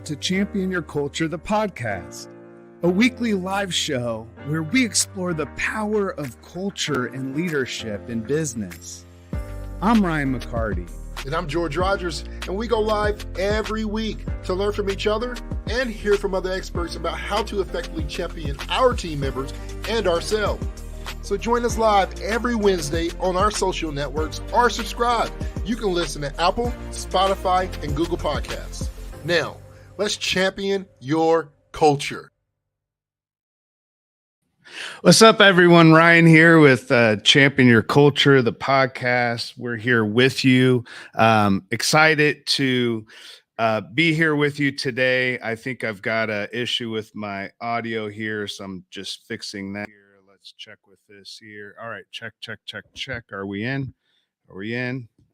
to Champion Your Culture, the podcast, a weekly live show where we explore the power of culture and leadership in business. I'm Ryan McCarty. And I'm George Rogers, and we go live every week to learn from each other and hear from other experts about how to effectively champion our team members and ourselves. So join us live every Wednesday on our social networks or subscribe. You can listen to Apple, Spotify, and Google Podcasts. Now, let's champion your culture. What's up, everyone? Ryan here with Champion Your Culture, the podcast. We're here with you. Excited to be here with you today. I think I've got an issue with my audio here, so I'm just fixing that here. Let's check with this here. All right, check. Are we in?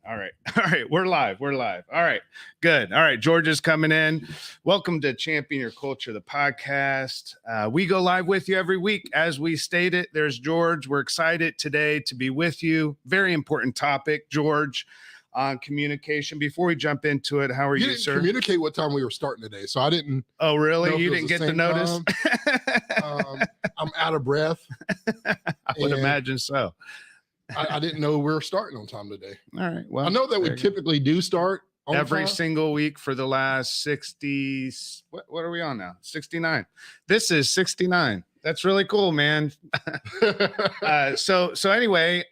All right, we're live. All right, good. All right, George is coming in. Welcome to Champion Your Culture, the podcast. We go live with you every week. As we stated, there's George. We're excited today to be with you. Very important topic, George, on communication. Before we jump into it, how are you, sir? Communicate what time we were starting today, so I didn't. Oh, really? You didn't get the notice? I'm out of breath. I would imagine so. I didn't know we were starting on time today. All right. Well, I know that we typically do start on every time. single week for the last 60. What are we on now? 69. This is 69. That's really cool, man. So anyway,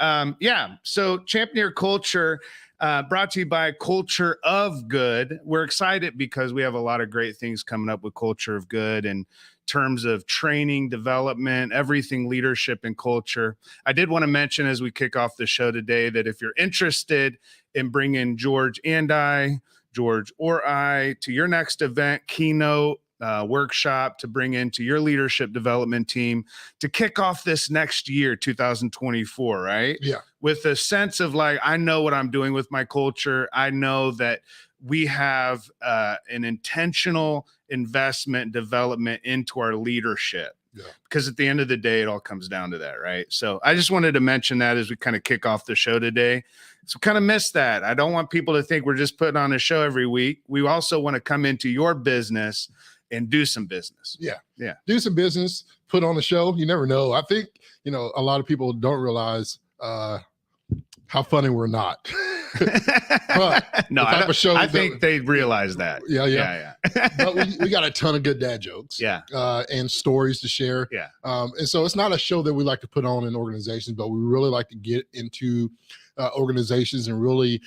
So Champion Your Culture, brought to you by Culture of Good. We're excited because we have a lot of great things coming up with Culture of Good and terms of training, development, everything leadership and culture. I did want to mention as we kick off the show today that if you're interested in bringing George or I to your next event, keynote, workshop to bring into your leadership development team to kick off this next year, 2024, right? Yeah. With a sense of like, I know what I'm doing with my culture. I know that we have an intentional investment development into our leadership. Yeah. Because at the end of the day, it all comes down to that, right? So I just wanted to mention that as we kind of kick off the show today. So kind of missed that. I don't want people to think we're just putting on a show every week. We also want to come into your business and do some business. Yeah. Do some business, put on a show. You never know. I think, a lot of people don't realize how funny we're not. But no, I think they realize that. Yeah. But we got a ton of good dad jokes. Yeah. And stories to share. Yeah. And so it's not a show that we like to put on in organizations, but we really like to get into organizations and really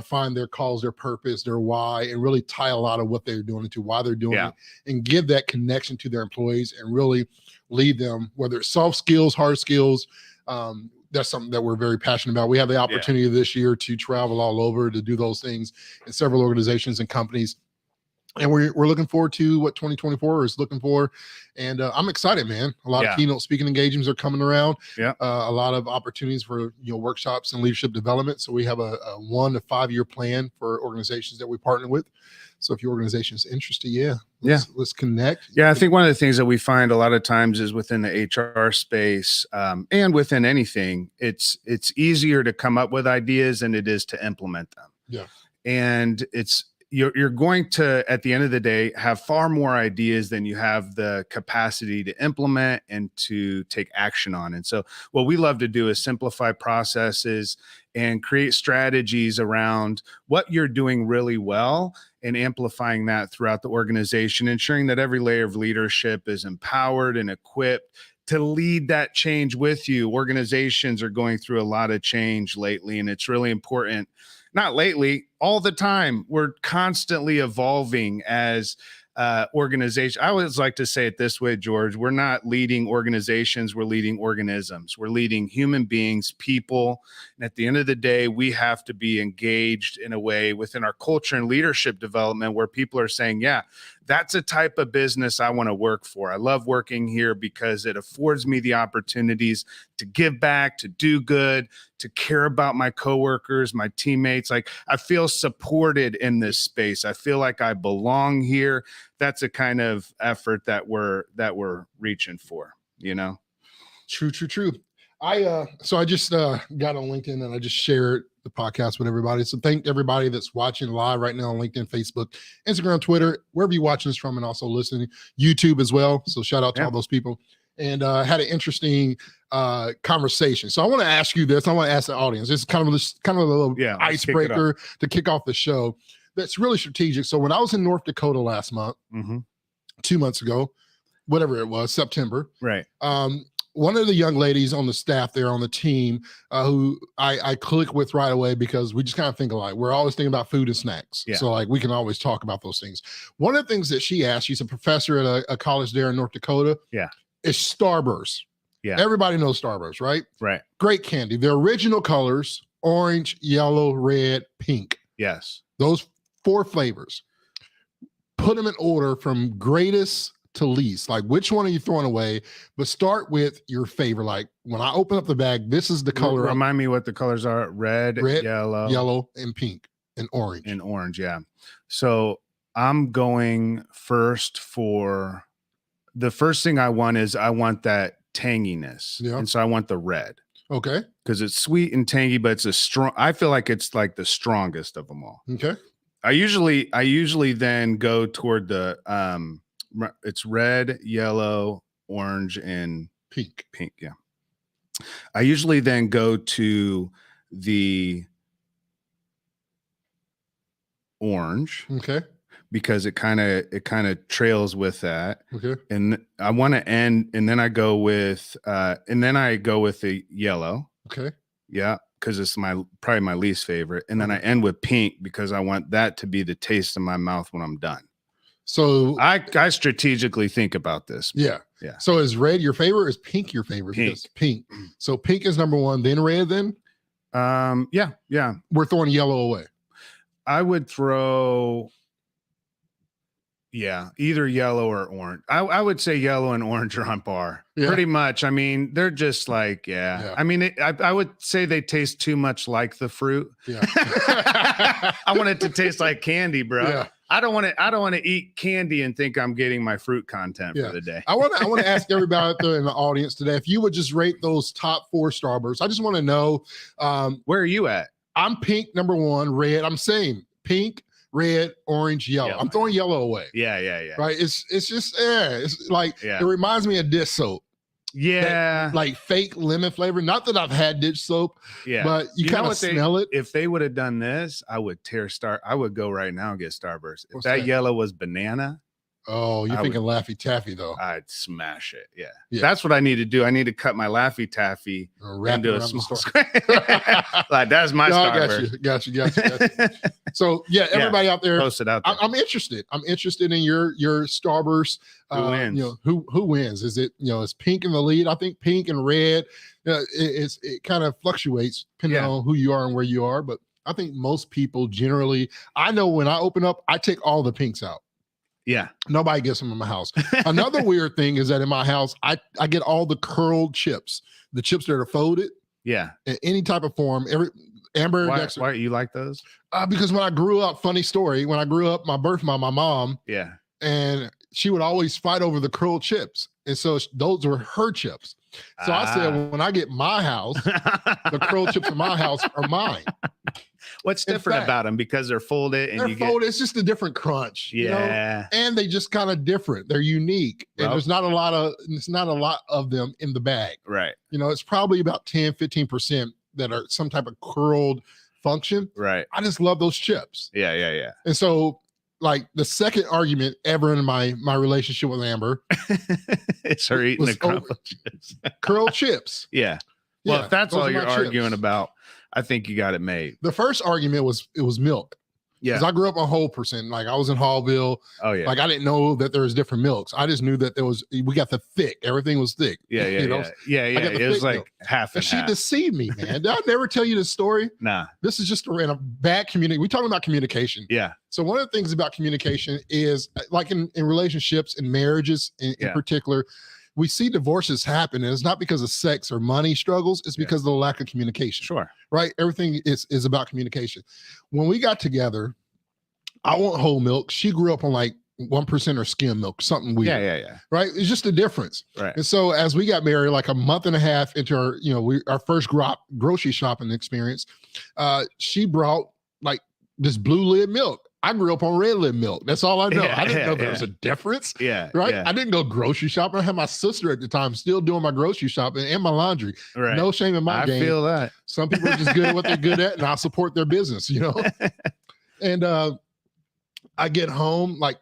find their cause, their purpose, their why, and really tie a lot of what they're doing into why they're doing it, and give that connection to their employees and really lead them, whether it's soft skills, hard skills. That's something that we're very passionate about. We have the opportunity this year to travel all over to do those things in several organizations and companies. And we're looking forward to what 2024 is looking for. And I'm excited, man. A lot of keynote speaking engagements are coming around. Yeah. A lot of opportunities for, workshops and leadership development. So we have a 1 to 5 year plan for organizations that we partner with. So if your organization is interested, let's connect. Yeah, I think one of the things that we find a lot of times is within the HR space and within anything, it's easier to come up with ideas than it is to implement them. Yeah. And you're going to, at the end of the day, have far more ideas than you have the capacity to implement and to take action on. And so what we love to do is simplify processes and create strategies around what you're doing really well and amplifying that throughout the organization, ensuring that every layer of leadership is empowered and equipped to lead that change with you. Organizations are going through a lot of change lately, and it's really important. Not lately, all the time. We're constantly evolving as organization. I always like to say it this way, George. We're not leading organizations. We're leading organisms. We're leading human beings, people. And at the end of the day, we have to be engaged in a way within our culture and leadership development where people are saying, yeah, that's a type of business I want to work for. I love working here because it affords me the opportunities to give back, to do good, to care about my coworkers, my teammates. Like, I feel supported in this space. I feel like I belong here. That's a kind of effort that we're reaching for, you know? True. I just got on LinkedIn and I just shared the podcast with everybody. So thank everybody that's watching live right now on LinkedIn, Facebook, Instagram, Twitter, wherever you're watching this from, and also listening, YouTube as well. So shout out to all those people. And had an interesting conversation. So I want to ask you this. I want to ask the audience. This is kind of a little icebreaker to kick off the show. That's really strategic. So when I was in North Dakota last month, 2 months ago, whatever it was, September, right? One of the young ladies on the staff there on the team who I click with right away because we just kind of think alike. We're always thinking about food and snacks. So like we can always talk about those things. One of the things that she asked, she's a professor at a college there in North Dakota. Is Starburst. Everybody knows Starburst, right? Right. Great candy. The original colors, orange, yellow, red, pink. Yes. Those 4 flavors. Put them in order from greatest to least. Like, which one are you throwing away? But start with your favorite. Like, when I open up the bag, this is the color. Remind me what the colors are. Red, yellow, and pink, and orange. And orange, yeah. So I'm going first for... The first thing I want is I want that tanginess. And so I want the red. Okay. Because it's sweet and tangy, but it's a strong, I feel like it's like the strongest of them all. Okay. I usually then go toward the it's red, yellow, orange, and pink. Yeah. I usually then go to the orange. Okay. Because it kind of trails with that. Okay. And I want to end, and then I go with the yellow. Okay. Yeah, because it's probably my least favorite. And then I end with pink because I want that to be the taste in my mouth when I'm done. So I strategically think about this. Yeah. So is red your favorite? Or is pink your favorite? Pink. So pink is number 1, then red, then? Yeah. We're throwing yellow away. I would throw... Yeah, either yellow or orange. I would say yellow and orange are on par. Pretty much. I mean, they're just like, I mean, I would say they taste too much like the fruit. I want it to taste like candy, bro. I don't want to eat candy and think I'm getting my fruit content for the day. I want to ask everybody out there in the audience today, if you would just rate those top 4 Starbursts. I just want to know, where are you at? I'm pink, number 1, red. I'm saying pink, red, orange, yellow. I'm throwing yellow away. Yeah. Right. It's just it's like it reminds me of dish soap. Like fake lemon flavor. Not that I've had dish soap. But you kind of smell it. If they would have done this, I would I would go right now and get Starburst. If that yellow was banana. Oh, you're thinking Laffy Taffy though. I'd smash it. Yeah. That's what I need to do. I need to cut my Laffy Taffy into a small square. Like that's my Starburst. Got you. So everybody out there, post it out there. I'm interested. I'm interested in your Starburst. Who wins? Who wins? Is it is pink in the lead? I think pink and red. It kind of fluctuates depending on who you are and where you are. But I think most people generally, I know when I open up, I take all the pinks out. Yeah. Nobody gets them in my house. Another weird thing is that in my house, I get all the curled chips, the chips that are folded. Yeah. In any type of form. Amber Dexter. Why you like those? Because when I grew up, funny story, when I grew up, my birth mom, my mom. Yeah. And she would always fight over the curled chips. And so those were her chips. So I said, when I get my house, the curled chips in my house are mine. What's different about them? Because they're folded and it's just a different crunch. Yeah. And they just kind of different. They're unique. And there's not a lot of them in the bag. Right. It's probably about 10-15% that are some type of curled function. Right. I just love those chips. Yeah. And so like the second argument ever in my relationship with Amber it's her eating the crumbled chips. Curled chips. Yeah. Well, if that's all you're arguing about, I think you got it made. The first argument was milk. Yeah. Because I grew up on whole percent. Like I was in Hallville. Oh, yeah. Like I didn't know that there was different milks. I just knew that we got the thick. Everything was thick. Yeah. It was like milk. Half and she half. deceived me, man. Did I never tell you this story? Nah. This is just a bad community. We're talking about communication. Yeah. So one of the things about communication is like in relationships and marriages in particular, we see divorces happen, and it's not because of sex or money struggles. It's because of the lack of communication. Sure. Right. Everything is about communication. When we got together, I want whole milk. She grew up on like 1% or skim milk, something Yeah, weird. yeah. Right? It's just a difference. Right. And so as we got married, like a month and a half into our, our first grocery shopping experience, she brought like this blue lid milk. I grew up on red lid milk. That's all I know. Yeah, I didn't yeah, know there yeah. was a difference. Yeah. Right. Yeah. I didn't go grocery shopping. I had my sister at the time still doing my grocery shopping and my laundry. Right. No shame in my I game. feel that. Some people are just good at what they're good at, and I'll support their business, And I get home like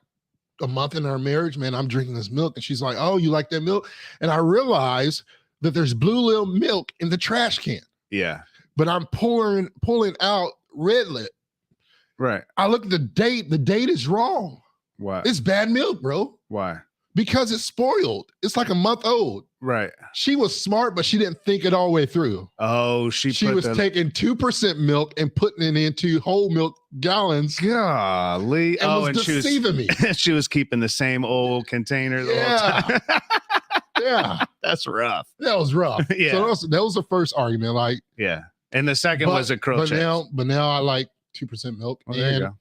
a month in our marriage, man, I'm drinking this milk. And she's like, oh, you like that milk? And I realize that there's blue lil milk in the trash can. Yeah. But I'm pulling out red lip. Right. I look at the date. The date is wrong. Why? It's bad milk, bro. Why? Because it's spoiled. It's like a month old. Right. She was smart, but she didn't think it all the way through. Oh, she was taking 2% milk and putting it into whole milk gallons. Golly. And was deceiving me. She was keeping the same old container the whole time. Yeah. That's rough. That was rough. Yeah. So that was the first argument. Like, yeah. And the second was a curl chips. But now I like 2% milk. Well, there you go.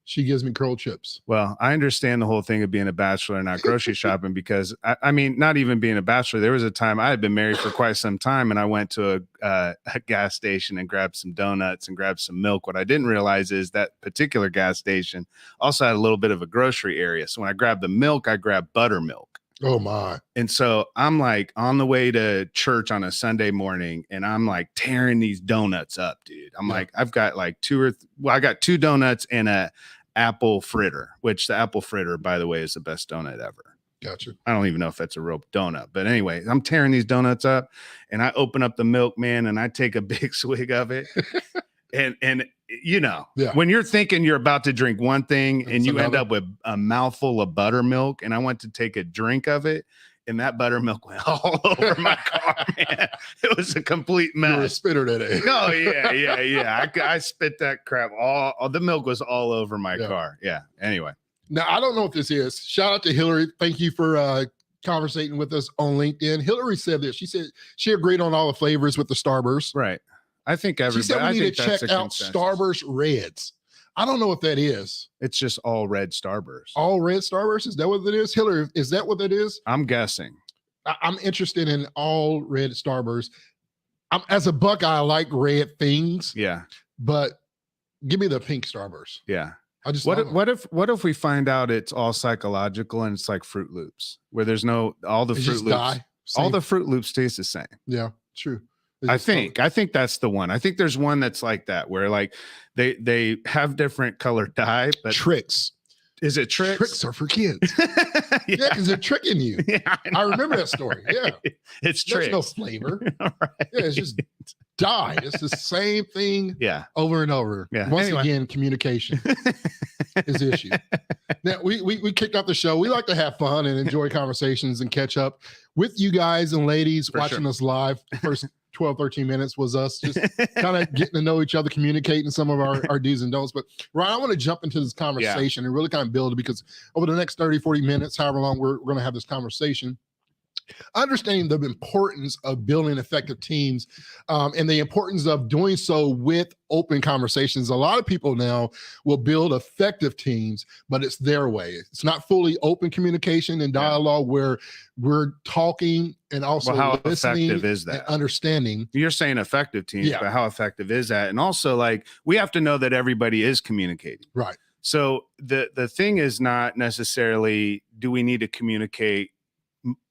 She gives me curl chips. Well, I understand the whole thing of being a bachelor and not grocery shopping because I mean, not even being a bachelor. There was a time I had been married for quite some time and I went to a gas station and grabbed some donuts and grabbed some milk. What I didn't realize is that particular gas station also had a little bit of a grocery area. So when I grabbed the milk, I grabbed buttermilk. Oh my. And so I'm like on the way to church on a Sunday morning and I'm like tearing these donuts up, dude. I'm like, I've got like I got 2 donuts and a apple fritter, which the apple fritter, by the way, is the best donut ever. Gotcha. I don't even know if that's a real donut, but anyway, I'm tearing these donuts up and I open up the milk, man, and I take a big swig of it. And when you're thinking you're about to drink one thing and you end up with a mouthful of buttermilk, and I went to take a drink of it, and that buttermilk went all over my car, man. It was a complete mess. You were a spitter that day. Oh, yeah. I spit that crap. All the milk was all over my car. Yeah. Anyway. Now, I don't know what this is. Shout out to Hillary. Thank you for conversating with us on LinkedIn. Hillary said this. She said she agreed on all the flavors with the Starburst. Right. I think everybody. She said we need to check out Starburst Reds. I don't know what that is. It's just all red Starburst. All red Starburst? Is that what it is? Hillary, is that what it is? I'm guessing. I'm interested in all red Starburst. As a Buckeye, I like red things. Yeah. But give me the pink Starburst. Yeah. I just what if we find out it's all psychological and it's like Fruit Loops where there's all the Fruit Loops. All the Fruit Loops taste the same. Yeah, true. I think that's the one. I think there's one that's like that where like they have different colored dye, but Tricks. Is it Tricks? Tricks are for kids. Yeah, because they're tricking you. Yeah, I remember that story. Yeah. It's There's Tricks. no flavor. Right. Yeah, it's just dye. It's the same thing over and over. Yeah. Once again, communication is the issue. Now, we kicked off the show. We like to have fun and enjoy conversations and catch up with you guys and ladies watching us live. First 12, 13 minutes was us just kind of getting to know each other, communicating some of our do's and don'ts. But Ryan, I want to jump into this conversation and really kind of build it, because over the next 30, 40 minutes, however long we're going to have this conversation, understanding the importance of building effective teams and the importance of doing so with open conversations. A lot of people now will build effective teams, but it's their way. It's not fully open communication and dialogue where we're talking and also how listening effective is that? And understanding. You're saying effective teams, but how effective is that? And also, like, we have to know that everybody is communicating. Right. So the thing is not necessarily, do we need to communicate?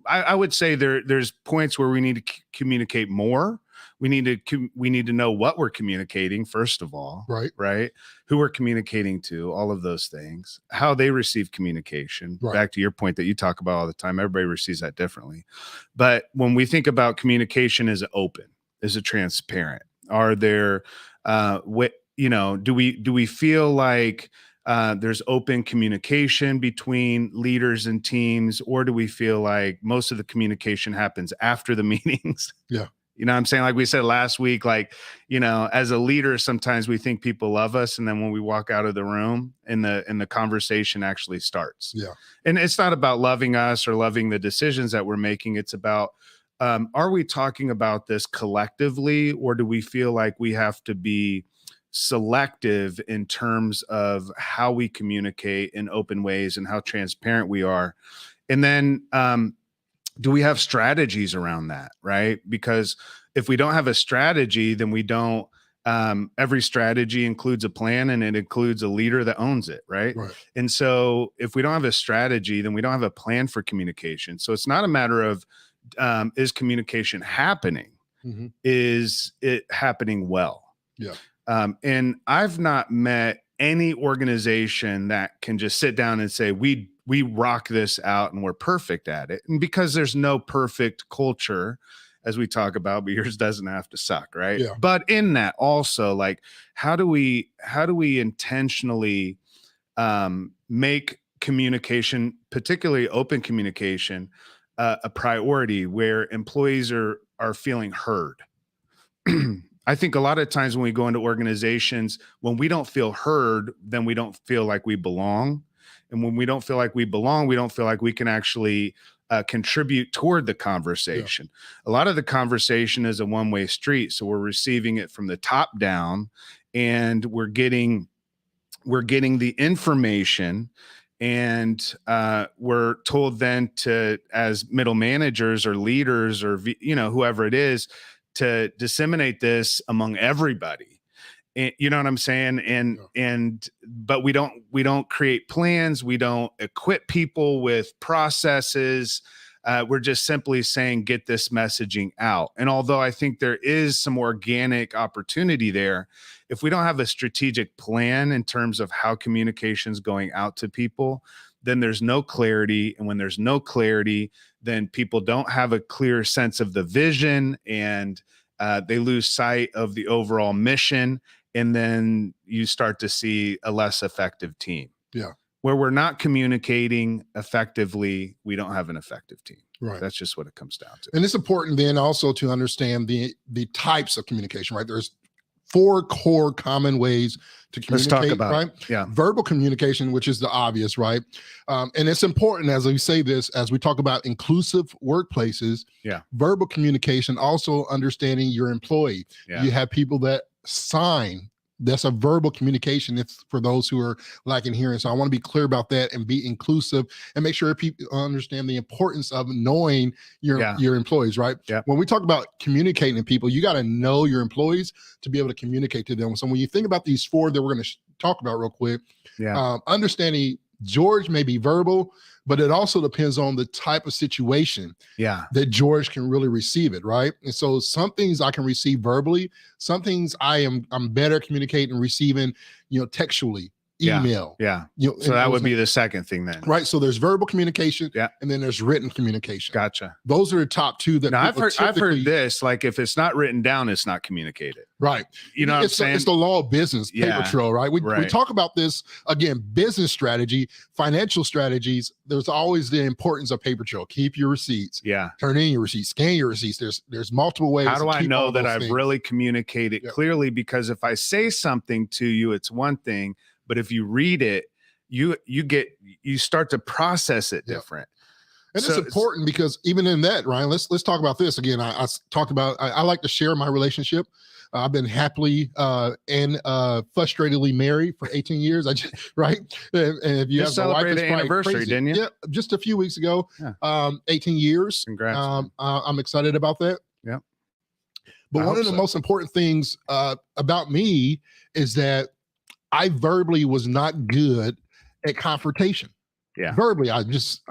I would say there's points where we need to communicate more. We need to know what we're communicating, first of all, right? Who we're communicating to, all of those things, how they receive communication. Right. Back to your point that you talk about all the time, everybody receives that differently. But when we think about communication, is it open? Is it transparent? Are there, do we feel like there's open communication between leaders and teams, or do we feel like most of the communication happens after the meetings? Yeah. You know what I'm saying? Like we said last week, like, as a leader, sometimes we think people love us. And then when we walk out of the room and the conversation actually starts. Yeah. And it's not about loving us or loving the decisions that we're making. It's about, are we talking about this collectively, or do we feel like we have to be selective in terms of how we communicate in open ways and how transparent we are. And then, do we have strategies around that? Right? Because if we don't have a strategy, then we don't. Every strategy includes a plan, and it includes a leader that owns it, right? Right. And so if we don't have a strategy, then we don't have a plan for communication. So it's not a matter of is communication happening? Mm-hmm. Is it happening well? Yeah. And I've not met any organization that can just sit down and say, we rock this out and we're perfect at it. And because there's no perfect culture, as we talk about, but yours doesn't have to suck, right? Yeah. But in that also, like, how do we intentionally make communication, particularly open communication, a priority where employees are feeling heard? I think a lot of times when we go into organizations, when we don't feel heard, then we don't feel like we belong. And when we don't feel like we belong, we don't feel like we can actually contribute toward the conversation. Yeah. A lot of the conversation is a one-way street. So we're receiving it from the top down, and we're getting the information, and we're told then to, as middle managers or leaders or whoever it is, to disseminate this among everybody. And, you know what I'm saying? But we don't create plans. We don't equip people with processes. We're just simply saying, get this messaging out. And although I think there is some organic opportunity there, if we don't have a strategic plan in terms of how communication is going out to people, then there's no clarity. And when there's no clarity, then people don't have a clear sense of the vision, and they lose sight of the overall mission. And then you start to see a less effective team. Yeah. Where we're not communicating effectively, we don't have an effective team. Right. That's just what it comes down to. And it's important then also to understand the types of communication, right? There's 4 core common ways to communicate. Let's talk about right? It. Yeah. Verbal communication, which is the obvious, right? And it's important as we say this, as we talk about inclusive workplaces. Yeah. Verbal communication, also understanding your employee. Yeah. You have people that sign. That's a verbal communication. It's for those who are lacking hearing. So I want to be clear about that and be inclusive and make sure people understand the importance of knowing your employees, right? Yeah. When we talk about communicating to people, you got to know your employees to be able to communicate to them. So when you think about these 4 that we're going to talk about real quick, understanding George may be verbal, but it also depends on the type of situation that George can really receive it, right? And so some things I can receive verbally, some things I'm better communicating and receiving, textually, email. Yeah. So that would be the second thing then. Right. So there's verbal communication, and then there's written communication. Gotcha. Those are the top 2 that now, I've heard this, like, if it's not written down, it's not communicated. Right. You know what I'm saying? It's the law of business, paper trail, right? We talk about this, again, business strategy, financial strategies. There's always the importance of paper trail. Keep your receipts. Yeah. Turn in your receipts, scan your receipts. There's multiple ways. How do I know that I've really communicated clearly? Because if I say something to you, it's one thing, but if you read it, you start to process it different. And it's important because even in that, Ryan, let's talk about this again. I talked about, I like to share my relationship. I've been happily and frustratedly married for 18 years. Right. And if you just celebrated the anniversary, crazy. Didn't you? Yeah, just a few weeks ago. Yeah. 18 years. Congrats. I'm excited about that. Yeah. But one of the most important things about me is that I verbally was not good at confrontation. Yeah. Verbally, I just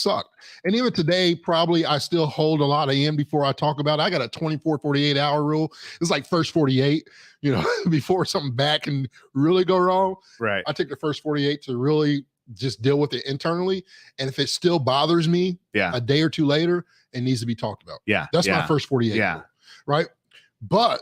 sucked. And even today, probably I still hold a lot of in before I talk about it. I got a 24, 48 hour rule. It's like first 48, before something bad can really go wrong. Right. I take the first 48 to really just deal with it internally. And if it still bothers me a day or 2 later, it needs to be talked about. Yeah. That's my first 48 rule, right? But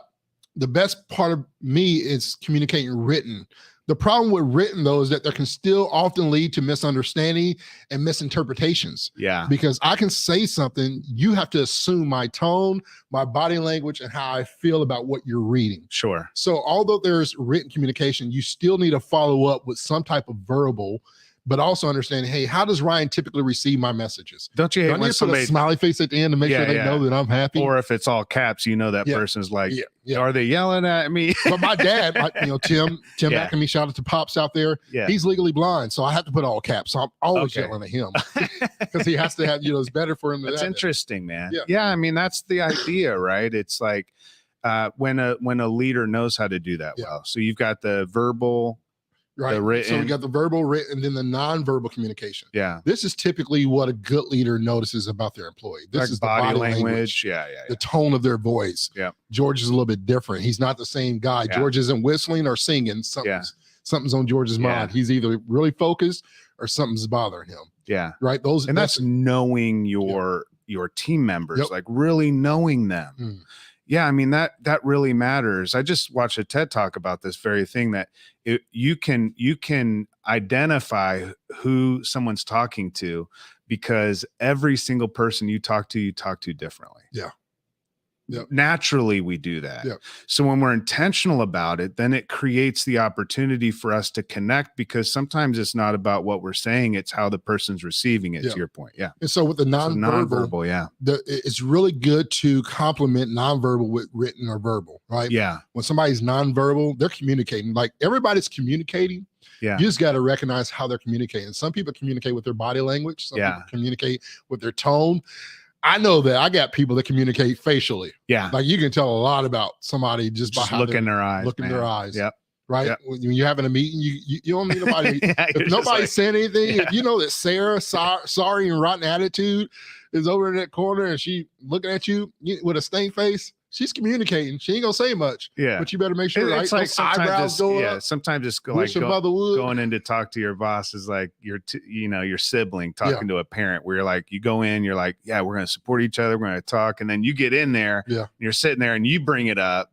the best part of me is communicating written. The problem with written, though, is that there can still often lead to misunderstanding and misinterpretations. Yeah. Because I can say something, you have to assume my tone, my body language, and how I feel about what you're reading. Sure. So although there's written communication, you still need to follow up with some type of verbal, but also understanding, hey, how does Ryan typically receive my messages? Don't you Do hate I need when to put a somebody, smiley face at the end to make sure they know that I'm happy? or if it's all caps, you know that Yeah. person's like, Yeah. are they yelling at me? But my dad, Tim McAmey, shout out to Pops out there. Yeah. He's legally blind, so I have to put all caps. So I'm always yelling at him because he has to have, it's better for him. That's interesting, man. Yeah. Yeah. I mean, that's the idea, right? It's like when a leader knows how to do that well. So you've got the verbal, right? The written. So we got the verbal, written, and then the non-verbal communication. Yeah. This is typically what a good leader notices about their employee. This like is body the language. The tone of their voice. Yeah. George is a little bit different. He's not the same guy. Yeah. George isn't whistling or singing. Something's on George's mind. He's either really focused or something's bothering him. Yeah. Right. That's knowing your team members, like really knowing them. Yeah, I mean that really matters. I just watched a TED talk about this very thing, that you can identify who someone's talking to because every single person you talk to differently. Yeah. Yep. Naturally, we do that. Yep. So when we're intentional about it, then it creates the opportunity for us to connect, because sometimes it's not about what we're saying, it's how the person's receiving it, to your point. Yeah. And so with the nonverbal, it's really good to complement nonverbal with written or verbal, right? Yeah. When somebody's nonverbal, they're communicating. Like everybody's communicating. Yeah. You just got to recognize how they're communicating. Some people communicate with their body language. Some people communicate with their tone. I know that I got people that communicate facially. Yeah. Like you can tell a lot about somebody just by how look in their eyes. Look in their eyes. Yep. Right. Yep. When you're having a meeting, you don't need nobody. If nobody's saying anything, if you know that Sarah, sorry and rotten attitude, is over in that corner and she looking at you with a stank face, she's communicating. She ain't gonna say much. Yeah. But you better make sure, it's like eyebrows going up. Sometimes it's going in to talk to your boss is like your sibling talking to a parent, where you're like, you go in, you're like, yeah, we're gonna support each other, we're gonna talk, and then you get in there, and you're sitting there and you bring it up.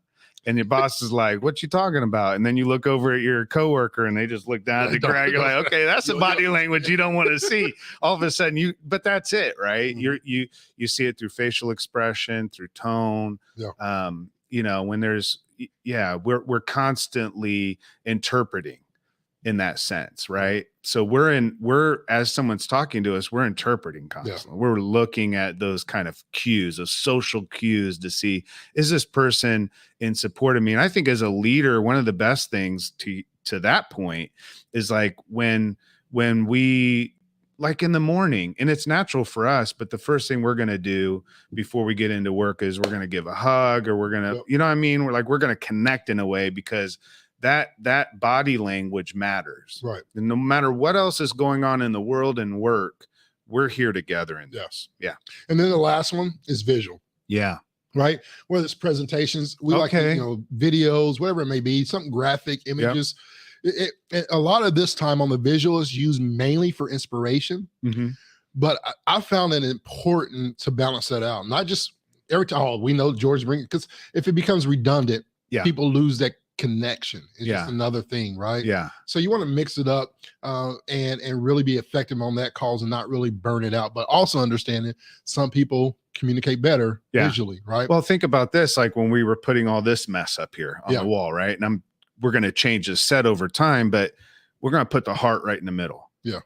And your boss is like, what you talking about? And then you look over at your coworker and they just look down at the ground. You're like, okay, that's a body language you don't want to see. All of a sudden but that's it, right? You see it through facial expression, through tone. Yeah. When there's, we're constantly interpreting in that sense, right? So we're as someone's talking to us, we're interpreting constantly. We're looking at those kind of cues, those social cues, to see, is this person in support of me? And I think as a leader, one of the best things to that point is like when we, like in the morning, and it's natural for us, but the first thing we're going to do before we get into work is we're going to give a hug, or we're going to, you know what I mean? We're going to connect in a way, because that body language matters. Right. And no matter what else is going on in the world and work, we're here together in this. Yeah. And then the last one is visual. Yeah. Right. Whether it's presentations, we like videos, whatever it may be, something graphic, images. A lot of this time on the visual is used mainly for inspiration. But I found it important to balance that out. Not just every time, we know George brings, because if it becomes redundant, people lose that connection. It's just another thing, right? Yeah. So you want to mix it up and really be effective on that cause and not really burn it out, but also understanding some people communicate better visually, right? Well, think about this, like when we were putting all this mess up here on the wall, right? And we're going to change the set over time, but we're going to put the heart right in the middle. Yeah.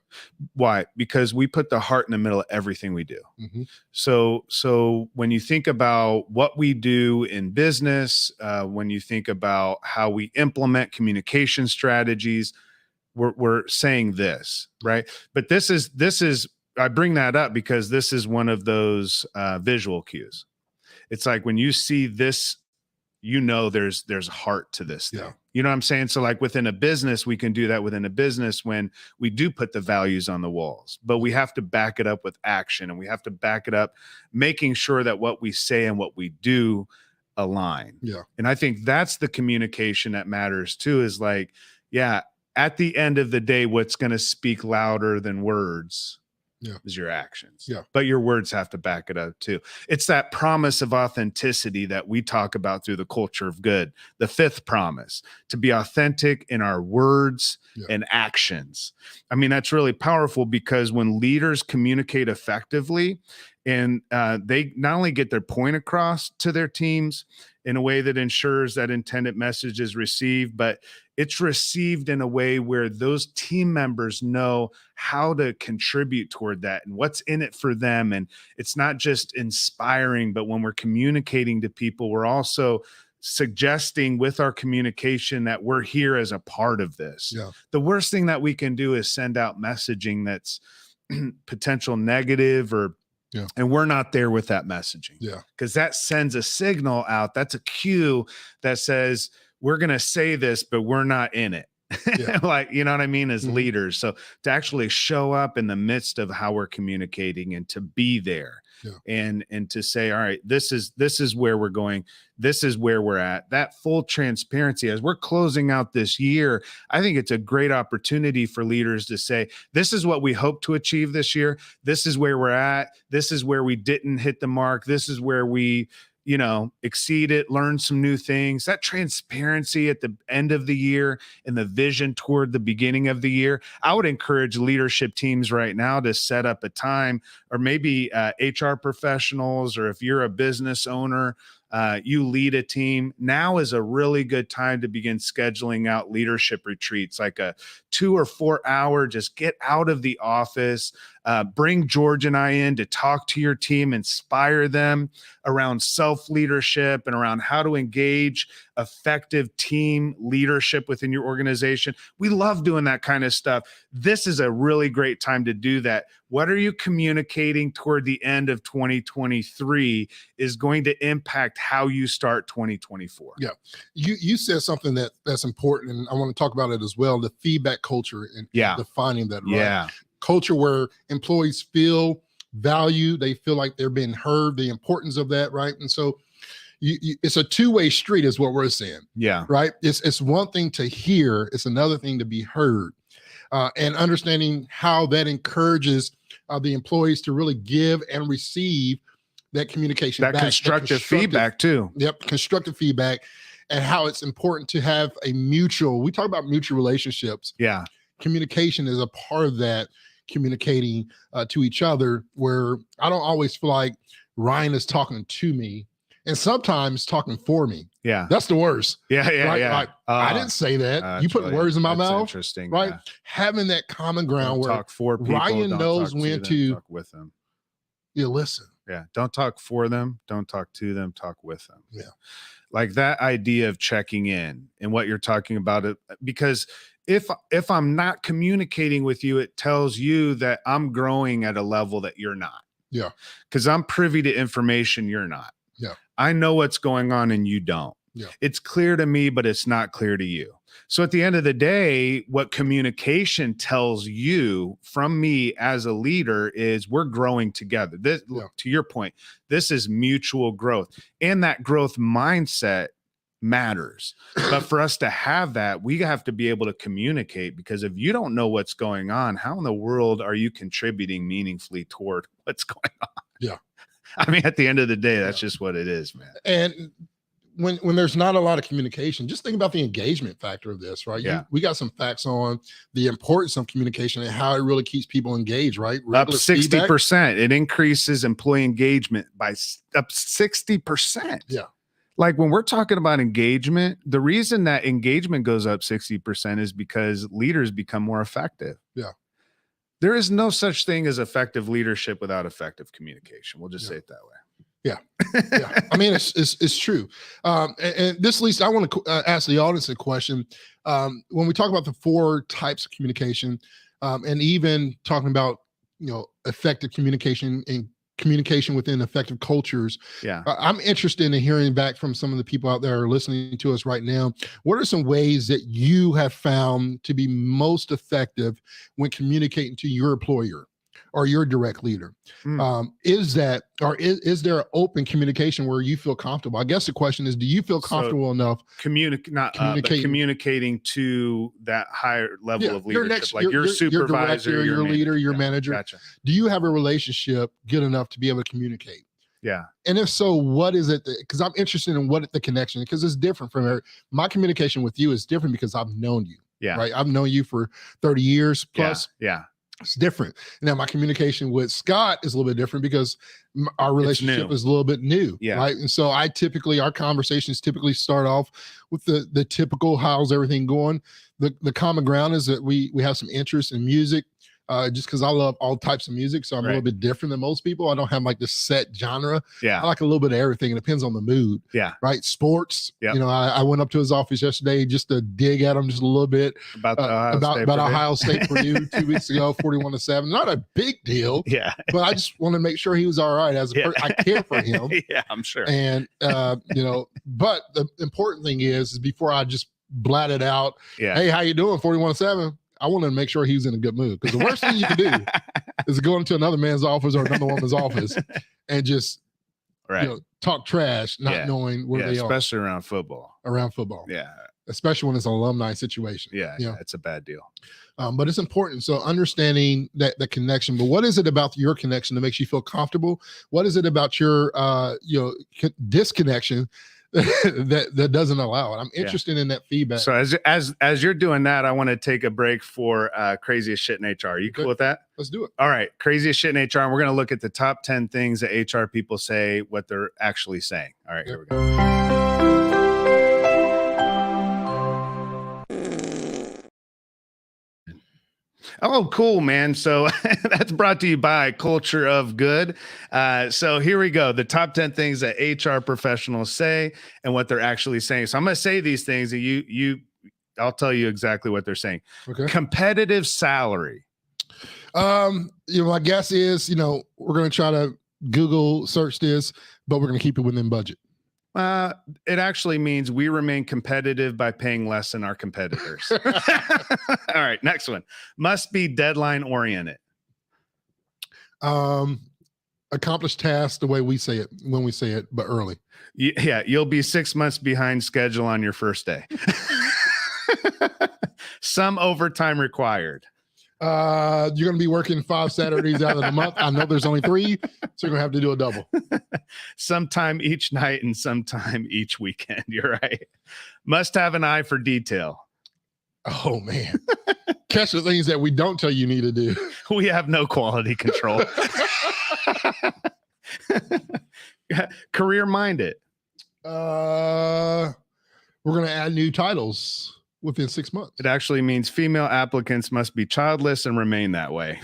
Why? Because we put the heart in the middle of everything we do. So when you think about what we do in business, when you think about how we implement communication strategies, we're saying this, right? But this is, I bring that up because this is one of those visual cues. It's like when you see this, there's heart to this thing. You know what I'm saying? So like within a business, we can do that within a business when we do put the values on the walls, but we have to back it up with action, and we have to back it up, making sure that what we say and what we do align. Yeah. And I think that's the communication that matters too, is like, at the end of the day, what's going to speak louder than words is your actions. Yeah. But your words have to back it up too. It's that promise of authenticity that we talk about through the culture of good. The fifth promise, to be authentic in our words and actions. I mean, that's really powerful, because when leaders communicate effectively, And they not only get their point across to their teams in a way that ensures that intended message is received, but it's received in a way where those team members know how to contribute toward that and what's in it for them. And it's not just inspiring, but when we're communicating to people, we're also suggesting with our communication that we're here as a part of this. Yeah. The worst thing that we can do is send out messaging that's potential negative or and we're not there with that messaging. Yeah. Because that sends a signal out. That's a cue that says we're going to say this, but we're not in it. Yeah. Like, you know what I mean? As Mhm. leaders. So to actually show up in the midst of how we're communicating and to be there. Yeah. And to say, all right, this is where we're going. This is where we're at. That full transparency as we're closing out this year. I think it's a great opportunity for leaders to say, this is what we hope to achieve this year. This is where we're at. This is where we didn't hit the mark. This is where we, you know, exceed it, learn some new things. That transparency at the end of the year and the vision toward the beginning of the year. I would encourage leadership teams right now to set up a time, or maybe HR professionals, or if you're a business owner, you lead a team. Now is a really good time to begin scheduling out leadership retreats, like a 2 or 4 hour, just get out of the office, bring George and I in to talk to your team, inspire them around self-leadership and around how to engage effective team leadership within your organization. We love doing that kind of stuff. This is a really great time to do that. What are you communicating toward the end of 2023 is going to impact how you start 2024. Yeah. You said something that's important, and I want to talk about it as well, the feedback culture and defining that, right? Yeah. Culture where employees feel valued, they feel like they're being heard, the importance of that, right? And so it's a two-way street is what we're saying. Yeah. Right. It's one thing to hear, it's another thing to be heard. And understanding how that encourages the employees to really give and receive that communication, that constructive feedback too. Yep. Constructive feedback, and how it's important to have a mutual, we talk about mutual relationships. Yeah. Communication is a part of that, communicating to each other, where I don't always feel like Ryan is talking to me and sometimes talking for me. Yeah. That's the worst. Yeah. Right? Like, I didn't say that. You put words in my mouth. Interesting. Right. Yeah. Having that common ground where talk for people, Ryan knows when to talk with them. You listen. Yeah. Don't talk for them. Don't talk to them. Talk with them. Yeah. Like that idea of checking in and what you're talking about it, because if I'm not communicating with you, it tells you that I'm growing at a level that you're not. Yeah. Because I'm privy to information you're not. Yeah. I know what's going on and you don't. Yeah. It's clear to me, but it's not clear to you. So at the end of the day, what communication tells you from me as a leader is we're growing together. This, to your point, this is mutual growth, and that growth mindset matters. But for us to have that, we have to be able to communicate, because if you don't know what's going on, how in the world are you contributing meaningfully toward what's going on? Yeah. I mean, at the end of the day, that's just what it is, man. And when there's not a lot of communication, just think about the engagement factor of this, right? Yeah. We got some facts on the importance of communication and how it really keeps people engaged, right? Up 60%. It increases employee engagement by up 60%. Yeah. Like when we're talking about engagement, the reason that engagement goes up 60% is because leaders become more effective. Yeah. There is no such thing as effective leadership without effective communication. We'll just say it that way. Yeah. Yeah. I mean, it's true. And this leads, I want to ask the audience a question. When we talk about the 4 types of communication, and even talking about, effective communication and communication within effective cultures. Yeah. I'm interested in hearing back from some of the people out there listening to us right now. What are some ways that you have found to be most effective when communicating to your employer or your direct leader? Is there open communication where you feel comfortable? I guess the question is, do you feel comfortable enough communicating to that higher level of leadership, your supervisor, your director, your leader, your manager? Gotcha. Do you have a relationship good enough to be able to communicate? Yeah. And if so, what is it? Because I'm interested in what the connection, because it's different from my communication with you is different because I've known you. Yeah. Right. I've known you for 30 years plus. Yeah. It's different. Now, my communication with Scott is a little bit different because our relationship is a little bit new, right? And so our conversations typically start off with the typical, how's everything going? The common ground is that we have some interest in music. Just because I love all types of music, so I'm a little bit different than most people. I don't have like this set genre. I like a little bit of everything. It depends on the mood. Right. Sports. You know, I went up to his office yesterday just to dig at him just a little bit about Ohio State Purdue 2 weeks ago, 41-7. Not a big deal. But I just want to make sure he was all right. I care for him. I'm sure. And you know, but the important thing is before I just blat it out. Hey, how you doing? 41-7. I wanted to make sure he was in a good mood, because the worst thing you can do is go into another man's office or another woman's office and just you know, talk trash, not knowing where they are. Especially around football. Especially when it's an alumni situation. It's a bad deal. But it's important. So understanding that the connection, but what is it about your connection that makes you feel comfortable? What is it about your disconnection that doesn't allow it? I'm interested in that feedback. So as you're doing that, I want to take a break for craziest shit in HR. You cool with that? Let's do it. All right. Craziest shit in HR. And we're going to look at the top 10 things that HR people say, what they're actually saying. All right, here we go. Oh, cool, man. So that's brought to you by Culture of Good. So here we go. The top 10 things that HR professionals say and what they're actually saying. So I'm going to say these things and I'll tell you exactly what they're saying. Okay. Competitive salary. My guess is, we're going to try to Google search this, but we're going to keep it within budget. It actually means we remain competitive by paying less than our competitors. All right, next one. Must be deadline oriented. Accomplish tasks the way we say it, when we say it, but early. Yeah, you'll be 6 months behind schedule on your first day. Some overtime required. You're going to be working 5 Saturdays out of the month. I know there's only 3, so you're going to have to do a double. Sometime each night and sometime each weekend. You're right. Must have an eye for detail. Oh, man. Catch the things that we don't tell you need to do. We have no quality control. Career minded. We're going to add new titles within 6 months. It actually means female applicants must be childless and remain that way.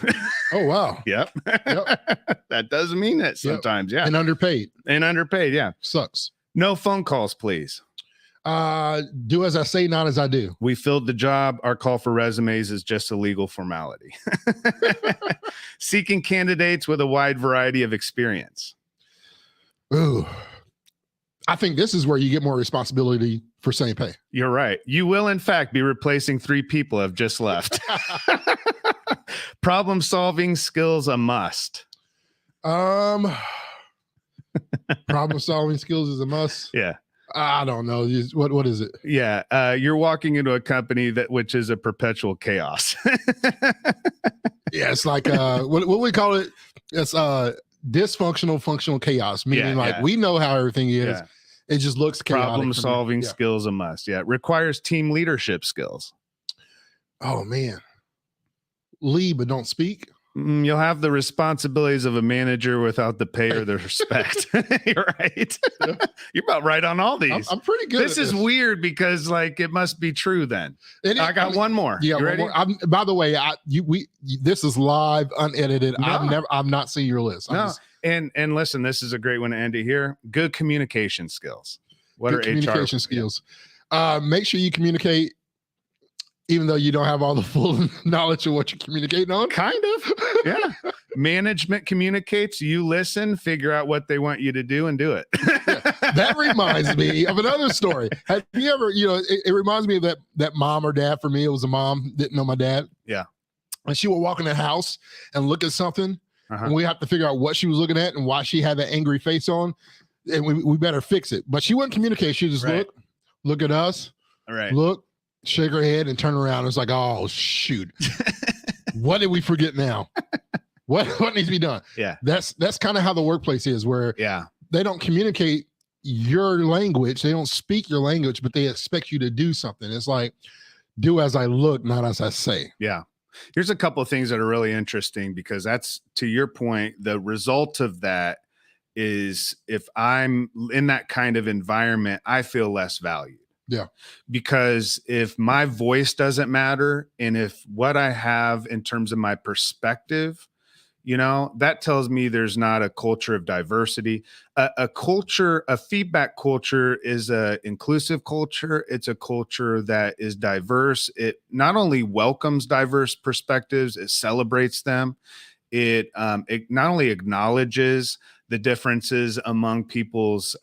Oh, wow. Yep. That does mean it sometimes. Yeah. And underpaid. Yeah. Sucks. No phone calls, please. Do as I say, not as I do. We filled the job. Our call for resumes is just a legal formality. Seeking candidates with a wide variety of experience. Ooh. I think this is where you get more responsibility for same pay. You're right. You will, in fact, be replacing 3 people have just left. Problem solving skills a must. Problem solving skills is a must. Yeah. I don't know. What is it? Yeah. You're walking into a company which is a perpetual chaos. Yeah. It's like, what we call it? It's dysfunctional functional chaos, meaning we know how everything is. Yeah. It just looks chaotic. Problem solving skills a must. Yeah. It requires team leadership skills. Oh, man. Lead, but don't speak. You'll have the responsibilities of a manager without the pay or the respect. You're right. Yeah. You're about right on all these. I'm pretty good. This is weird because it must be true then. I got one more. Yeah. You ready? By the way, this is live, unedited. No. I've not seen your list. And listen, this is a great one to end it here. Good communication skills. What are communication skills? Make sure you communicate, even though you don't have all the full knowledge of what you're communicating on. Kind of. Yeah. Management communicates. You listen, figure out what they want you to do, and do it. Yeah. That reminds me of another story. Have you ever, it reminds me of that mom or dad. For me, it was a mom, didn't know my dad. Yeah. And she would walk in the house and look at something. And we have to figure out what she was looking at and why she had that angry face on. And we better fix it. But she wouldn't communicate. She just look at us, look, shake her head, and turn around. It's like, oh, shoot. What did we forget now? What needs to be done? Yeah. That's kind of how the workplace is, where they don't communicate your language. They don't speak your language, but they expect you to do something. It's like, do as I look, not as I say. Yeah. Here's a couple of things that are really interesting, because that's, to your point, the result of that is, if I'm in that kind of environment, I feel less valued. Yeah. Because if my voice doesn't matter, and if what I have in terms of my perspective, that tells me there's not a culture of diversity. A feedback culture is a inclusive culture. It's a culture that is diverse. It not only welcomes diverse perspectives, it celebrates them. It not only acknowledges the differences among people's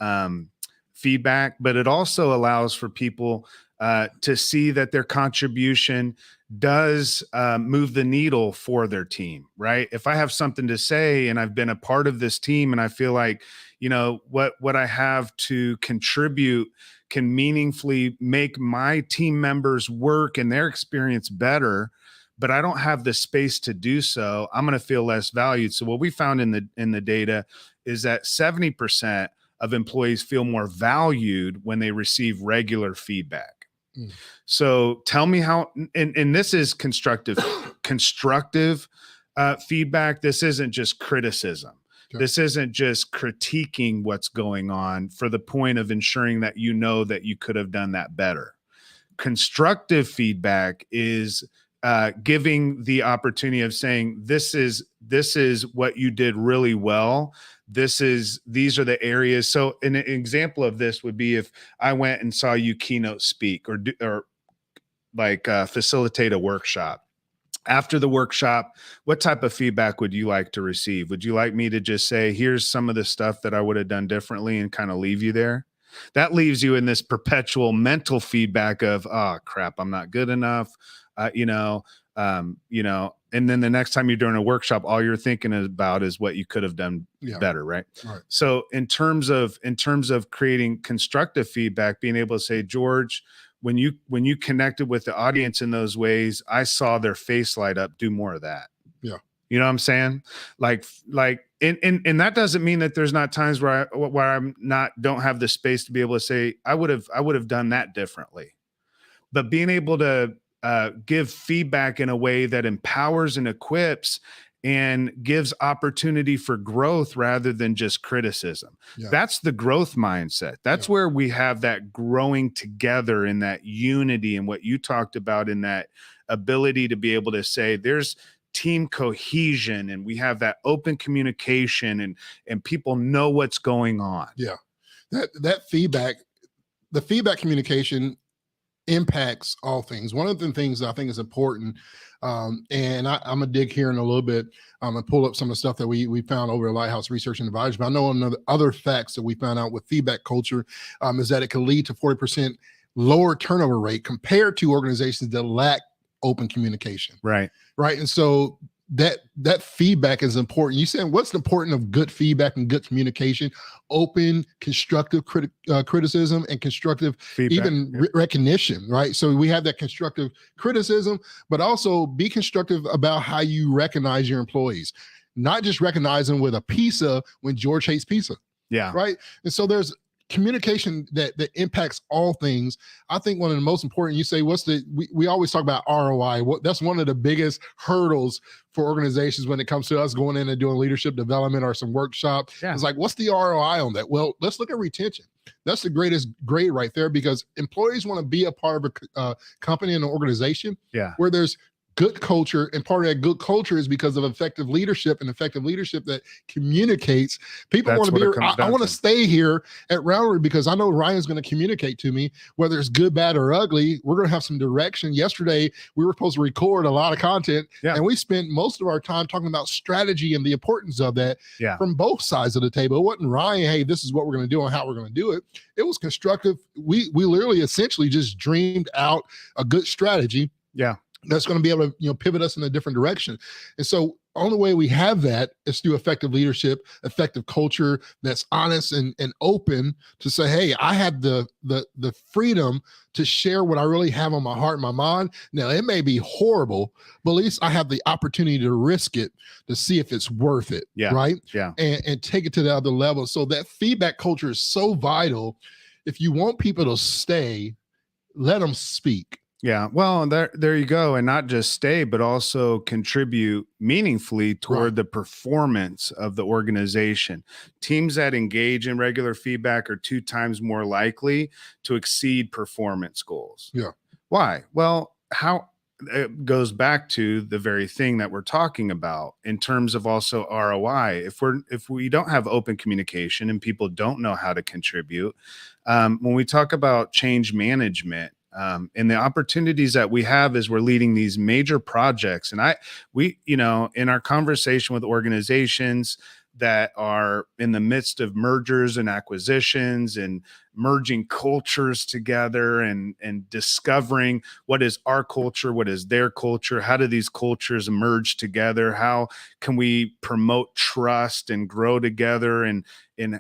feedback, but it also allows for people to see that their contribution does move the needle for their team, right? If I have something to say and I've been a part of this team, and I feel like, what I have to contribute can meaningfully make my team members' work and their experience better, but I don't have the space to do so, I'm going to feel less valued. So what we found in the data is that 70% of employees feel more valued when they receive regular feedback. Mm. So tell me how, and this is constructive feedback. This isn't just criticism. Okay. This isn't just critiquing what's going on for the point of ensuring that that you could have done that better. Constructive feedback is giving the opportunity of saying, this is what you did really well. These are the areas. So an example of this would be if I went and saw you keynote speak, or facilitate a workshop. After the workshop, what type of feedback would you like to receive? Would you like me to just say, here's some of the stuff that I would have done differently, and kind of leave you there? That leaves you in this perpetual mental feedback of, oh crap, I'm not good enough. And then the next time you're doing a workshop, all you're thinking about is what you could have done better. Right. So in terms of creating constructive feedback, being able to say, George, when you connected with the audience in those ways, I saw their face light up. Do more of that. Yeah. You know what I'm saying? And that doesn't mean that there's not times where I'm don't have the space to be able to say, I would have done that differently. But being able to give feedback in a way that empowers and equips and gives opportunity for growth rather than just criticism. Yeah. That's the growth mindset. That's where we have that growing together, in that unity, and what you talked about, in that ability to be able to say there's team cohesion, and we have that open communication, and people know what's going on. Yeah. That feedback, the feedback communication impacts all things. One of the things that I think is important, and I'm gonna dig here in a little bit, and pull up some of the stuff that we found over at Lighthouse Research and Advisory. But I know another other facts that we found out with feedback culture is that it can lead to 40% lower turnover rate compared to organizations that lack open communication. Right. And so that feedback is important. You said, what's important of good feedback and good communication? Open, constructive criticism, and constructive feedback, even recognition, right? So we have that constructive criticism, but also be constructive about how you recognize your employees, not just recognize them with a pizza when George hates pizza. Yeah. Right. And so there's communication that impacts all things. I think one of the most important, you say, we always talk about ROI. That's one of the biggest hurdles for organizations when it comes to us going in and doing leadership development or some workshop. Yeah. It's like, what's the ROI on that? Well, let's look at retention. That's the greatest grade right there, because employees want to be a part of a company and an organization where there's good culture, and part of that good culture is because of effective leadership, and effective leadership that communicates. People want to be, I want to stay here at Roundry because I know Ryan's going to communicate to me, whether it's good, bad, or ugly. We're going to have some direction. Yesterday, we were supposed to record a lot of content, and we spent most of our time talking about strategy and the importance of that from both sides of the table. It wasn't Ryan, hey, this is what we're going to do and how we're going to do it. It was constructive. We literally essentially just dreamed out a good strategy. Yeah. That's going to be able to, pivot us in a different direction. And so only way we have that is through effective leadership, effective culture that's honest and open to say, hey, I have the freedom to share what I really have on my heart and my mind. Now, it may be horrible, but at least I have the opportunity to risk it to see if it's worth it. Yeah. Right. Yeah. And take it to the other level. So that feedback culture is so vital. If you want people to stay, let them speak. Yeah. Well, there you go. And not just stay, but also contribute meaningfully Right. toward the performance of the organization. Teams that engage in regular feedback are 2 times more likely to exceed performance goals. Yeah. Why? Well, how it goes back to the very thing that we're talking about in terms of also ROI. If we don't have open communication and people don't know how to contribute, when we talk about change management, and the opportunities that we have as we're leading these major projects, and we, in our conversation with organizations that are in the midst of mergers and acquisitions and merging cultures together and discovering what is our culture, what is their culture, how do these cultures merge together, how can we promote trust and grow together and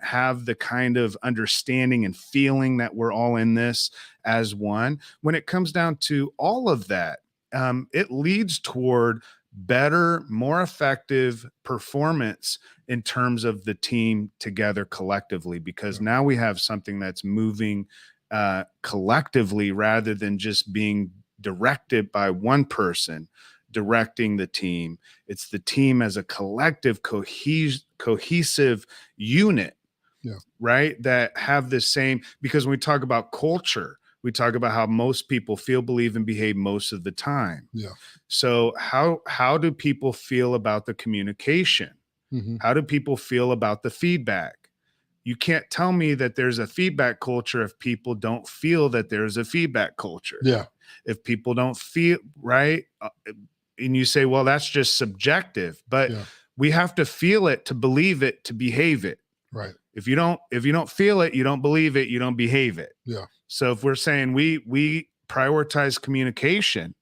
have the kind of understanding and feeling that we're all in this as one. When it comes down to all of that, it leads toward better, more effective performance in terms of the team together collectively, because Yeah. now we have something that's moving collectively rather than just being directed by one person directing the team. It's the team as a collective, cohesive unit, Yeah. right? That have the same, because when we talk about culture, we talk about how most people feel, believe, and behave most of the time. Yeah. So how do people feel about the communication? Hmm. How do people feel about the feedback? You can't tell me that there's a feedback culture if people don't feel that there's a feedback culture. Yeah. If people don't feel right, and you say, well, that's just subjective, but Yeah. we have to feel it to believe it, to behave it. Right. If you don't feel it, you don't believe it, you don't behave it. Yeah. So if we're saying we prioritize communication,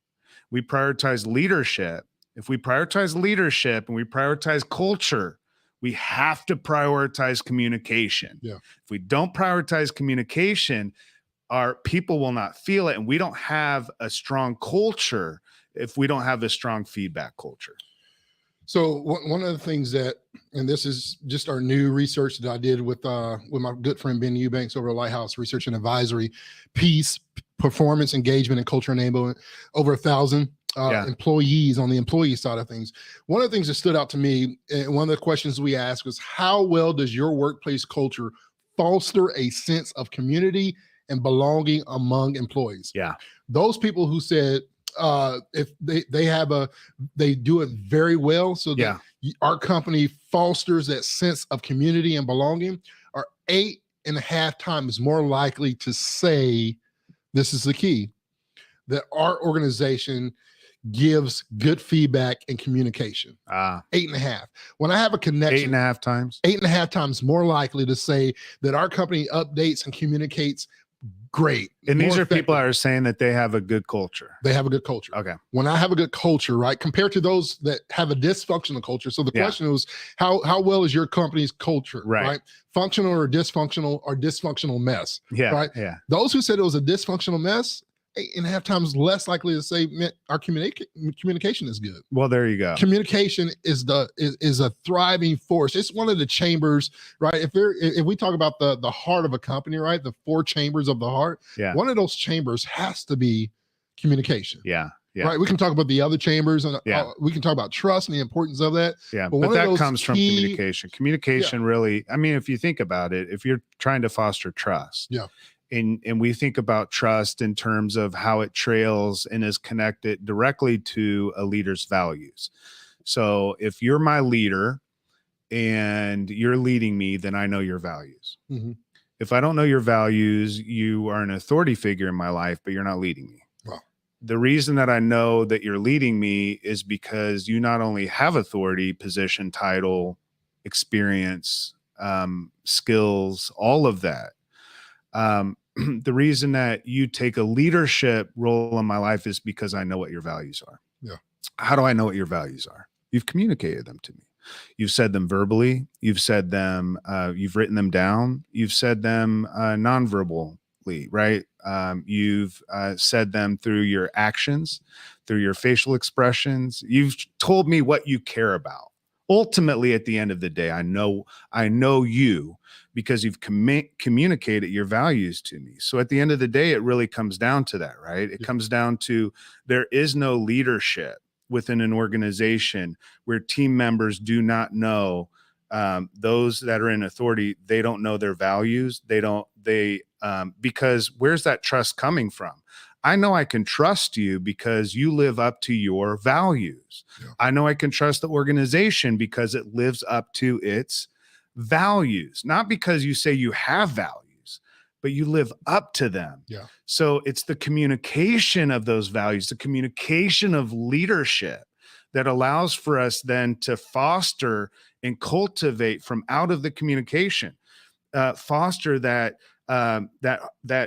we prioritize leadership. If we prioritize leadership and we prioritize culture, we have to prioritize communication. Yeah. If we don't prioritize communication, our people will not feel it, and we don't have a strong culture if we don't have a strong feedback culture. So one of the things that, and this is just our new research that I did with my good friend Ben Eubanks over at Lighthouse Research and Advisory, peace, performance, engagement, and culture enablement, over 1,000 Yeah. employees on the employee side of things. One of the things that stood out to me, and one of the questions we asked was, how well does your workplace culture foster a sense of community and belonging among employees? Yeah. Those people who said, if they do it very well, so that Yeah. our company fosters that sense of community and belonging, are 8.5 times more likely to say, this is the key, that our organization gives good feedback and communication. 8.5. When I have a connection, 8.5 times. 8.5 times more likely to say that our company updates and communicates great. And these are people that effective. are saying that they have a good culture. They have a good culture. Okay. When I have a good culture, right, compared to those that have a dysfunctional culture. So the Yeah. question was, how well is your company's culture, Right. Functional or dysfunctional mess, Yeah. right? Yeah. Those who said it was a dysfunctional mess, 8.5 times less likely to say, man, our communication is good. Well, there you go. Communication is a thriving force. It's one of the chambers, right? If we talk about the heart of a company, right, the 4 chambers of the heart, Yeah. one of those chambers has to be communication. Yeah. Yeah. Right. We can talk about the other chambers, and Yeah. we can talk about trust and the importance of that. Yeah. But But one of that those comes from key- communication. Communication really, I mean, if you think about it, if you're trying to foster trust, Yeah. and we think about trust in terms of how it trails and is connected directly to a leader's values. So if you're my leader and you're leading me, then I know your values. Mhm. If I don't know your values, you are an authority figure in my life, but you're not leading me. Wow. The reason that I know that you're leading me is because you not only have authority, position, title, experience, skills, all of that. The reason that you take a leadership role in my life is because I know what your values are. Yeah. How do I know what your values are? You've communicated them to me. You've said them verbally. You've said them, you've written them down. You've said them non-verbally, right? You've said them through your actions, through your facial expressions. You've told me what you care about. ultimately at the end of the day, I know you because you've communicated your values to me. So at the end of the day, it really comes down to that, right? It comes down to there is no leadership within an organization where team members do not know, those that are in authority, they don't know their values. Because where's that trust coming from? I know I can trust you because you live up to your values. Yeah. I know I can trust the organization because it lives up to its values, not because you say you have values, but you live up to them. Yeah. So it's the communication of those values, the communication of leadership that allows for us then to foster and cultivate from out of the communication, foster that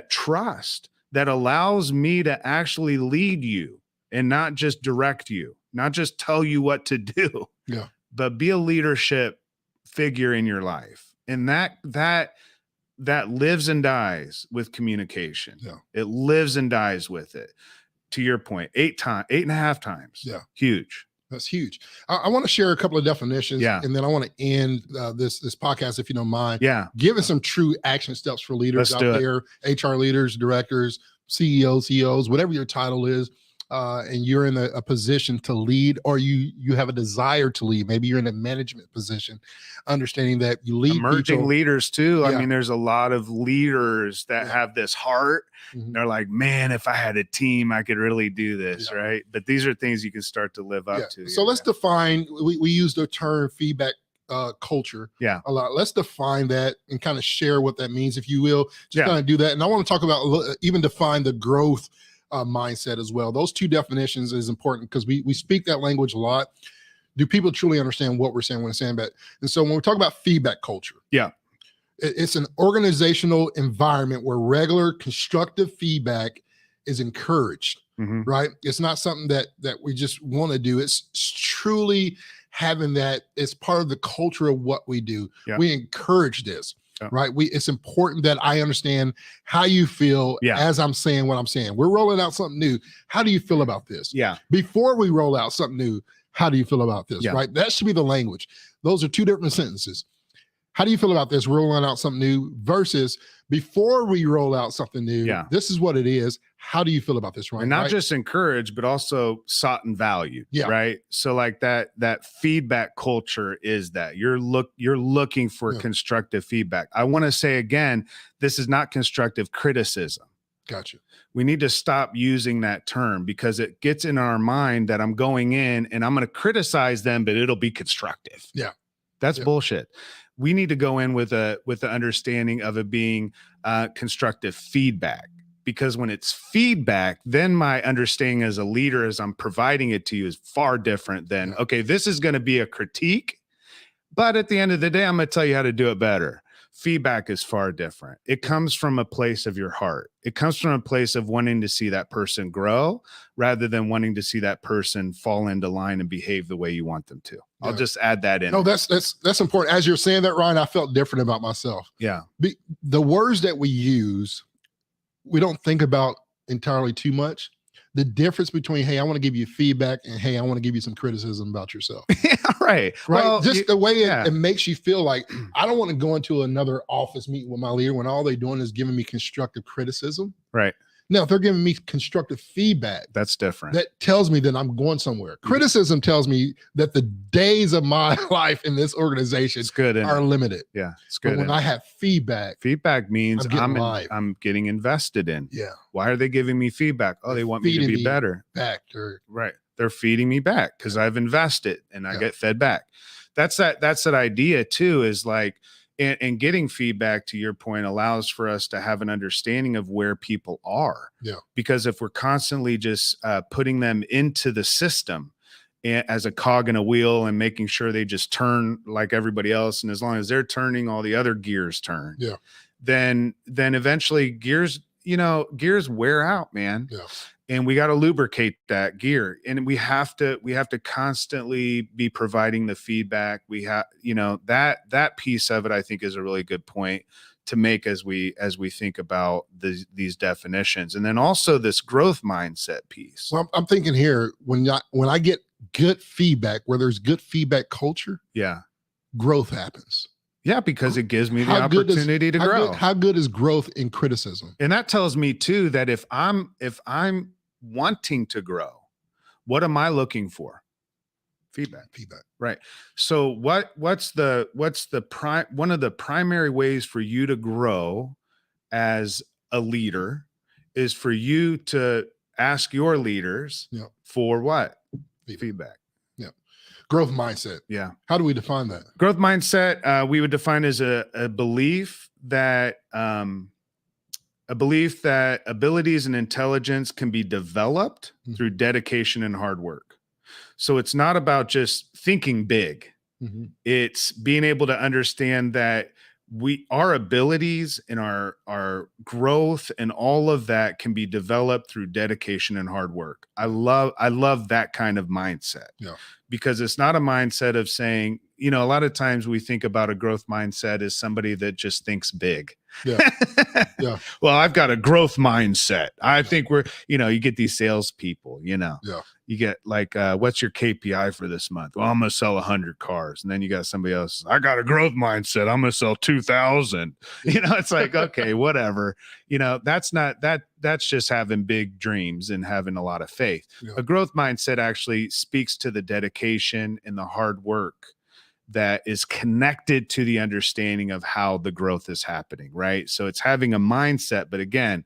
trust that allows me to actually lead you and not just direct you, not just tell you what to do, Yeah. but be a leadership figure in your life. And that lives and dies with communication. Yeah. It lives and dies with it. To your point, 8.5 times. Yeah. Huge. That's huge. I want to share a couple of definitions, Yeah. and then I want to end this podcast, if you don't mind. Yeah. Giving some true action steps for leaders Let's do out it. there, HR leaders, directors, CEOs, whatever your title is, and you're in a position to lead, or you have a desire to lead. Maybe you're in a management position, understanding that you lead Emerging people. leaders too. Yeah. I mean, there's a lot of leaders that have this heart. Mhm. They're like, man, if I had a team, I could really do this, Yeah. right? But these are things you can start to live up to. So let's define. We use the term feedback culture Yeah. a lot. Let's define that and kind of share what that means, if you will. Just Yeah. kind of do that. And I want to talk about even define the growth mindset as well. Those two definitions is important because we speak that language a lot. Do people truly understand what we're saying when we're saying that? And so when we talk about feedback culture, Yeah. it's an organizational environment where regular constructive feedback is encouraged. Mhm. Right? It's not something that we just want to do. It's truly having that. It's part of the culture of what we do. Yeah. We encourage this. Yeah. Right? It's important that I understand how you feel as I'm saying what I'm saying. We're rolling out something new. How do you feel about this? Yeah. Before we roll out something new, how do you feel about this? Yeah. Right? That should be the language. Those are two different sentences. How do you feel about this rolling out something new versus before we roll out something new? Yeah. This is what it is. How do you feel about this, Ryan? And not just encouraged, but also sought and valued. Yeah. Right. So like that feedback culture is that you're looking for constructive feedback. I want to say again, this is not constructive criticism. Gotcha. We need to stop using that term because it gets in our mind that I'm going in and I'm going to criticize them, but it'll be constructive. Yeah. That's bullshit. We need to go in with the understanding of it being constructive feedback, because when it's feedback, then my understanding as a leader, as I'm providing it to you, is far different than, okay, this is going to be a critique, but at the end of the day, I'm going to tell you how to do it better. Feedback is far different. It comes from a place of your heart. It comes from a place of wanting to see that person grow rather than wanting to see that person fall into line and behave the way you want them to. I'll just add that in. No, that's important. As you're saying that, Ryan, I felt different about myself. Yeah. The words that we use, we don't think about entirely too much. The difference between, hey, I want to give you feedback, and hey, I want to give you some criticism about yourself. Yeah, right. Well, just the way it makes you feel. Like, I don't want to go into another office meeting with my leader when all they're doing is giving me constructive criticism. Right. Now, if they're giving me constructive feedback, that's different. That tells me that I'm going somewhere. Criticism tells me that the days of my life in this organization are limited. Yeah, it's good. But when I have feedback means I'm getting invested in. Yeah. Why are they giving me feedback? Oh, they want me to be better. Right. They're feeding me back because I've invested and I get fed back. That's that idea too, is like, and getting feedback, to your point, allows for us to have an understanding of where people are. Yeah. Because if we're constantly just putting them into the system as a cog in a wheel and making sure they just turn like everybody else, and as long as they're turning, all the other gears turn. Yeah. Then eventually gears wear out, man. Yeah. And we got to lubricate that gear, and we have to constantly be providing the feedback. We have, that piece of it, I think, is a really good point to make as we think about these definitions. And then also this growth mindset piece. Well, I'm thinking here, when I get good feedback, where there's good feedback culture, Yeah. growth happens. Yeah, because it gives me the How good is opportunity to grow. how good is growth in criticism? And that tells me too that if I'm wanting to grow, what am I looking for? Feedback. Feedback. Right. So what's the one of the primary ways for you to grow as a leader is for you to ask your leaders Yeah. for what? Feedback. Feedback. Yeah. Growth mindset. Yeah. How do we define that? Growth mindset, we would define as a belief that abilities and intelligence can be developed through dedication and hard work. So it's not about just thinking big. Mhm. It's being able to understand that our abilities and our growth and all of that can be developed through dedication and hard work. I love that kind of mindset. Yeah. Because it's not a mindset of saying, a lot of times we think about a growth mindset as somebody that just thinks big. Yeah. Yeah. Well, I've got a growth mindset. I think you get these salespeople, Yeah. you get like, what's your KPI for this month? Well, I'm going to sell 100 cars. And then you got somebody else. I got a growth mindset. I'm going to sell 2,000. It's like, okay, whatever. That's just having big dreams and having a lot of faith. Yeah. A growth mindset actually speaks to the dedication and the hard work that is connected to the understanding of how the growth is happening, right? So it's having a mindset, but again,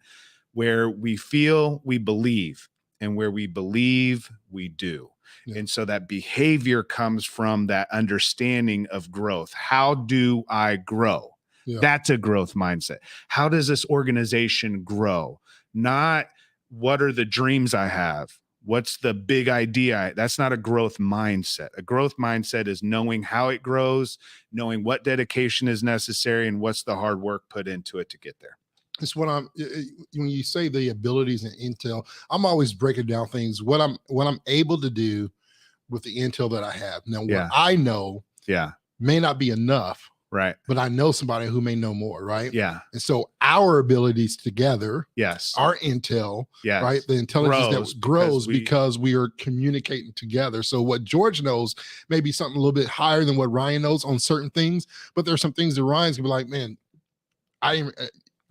where we feel, we believe, and where we believe, we do. Yeah. And so that behavior comes from that understanding of growth. How do I grow? Yeah. That's a growth mindset. How does this organization grow? Not what are the dreams I have? What's the big idea? That's not a growth mindset. A growth mindset is knowing how it grows, knowing what dedication is necessary, and what's the hard work put into it to get there. It's what when you say the abilities and intel, I'm always breaking down things, what I'm able to do with the intel that I have. Now, what I know may not be enough. Right. But I know somebody who may know more, right? Yeah. And so our abilities together, yes, our intel, yes, right? The intelligence that grows because we are communicating together. So what George knows may be something a little bit higher than what Ryan knows on certain things, but there's some things that Ryan's gonna be like, man,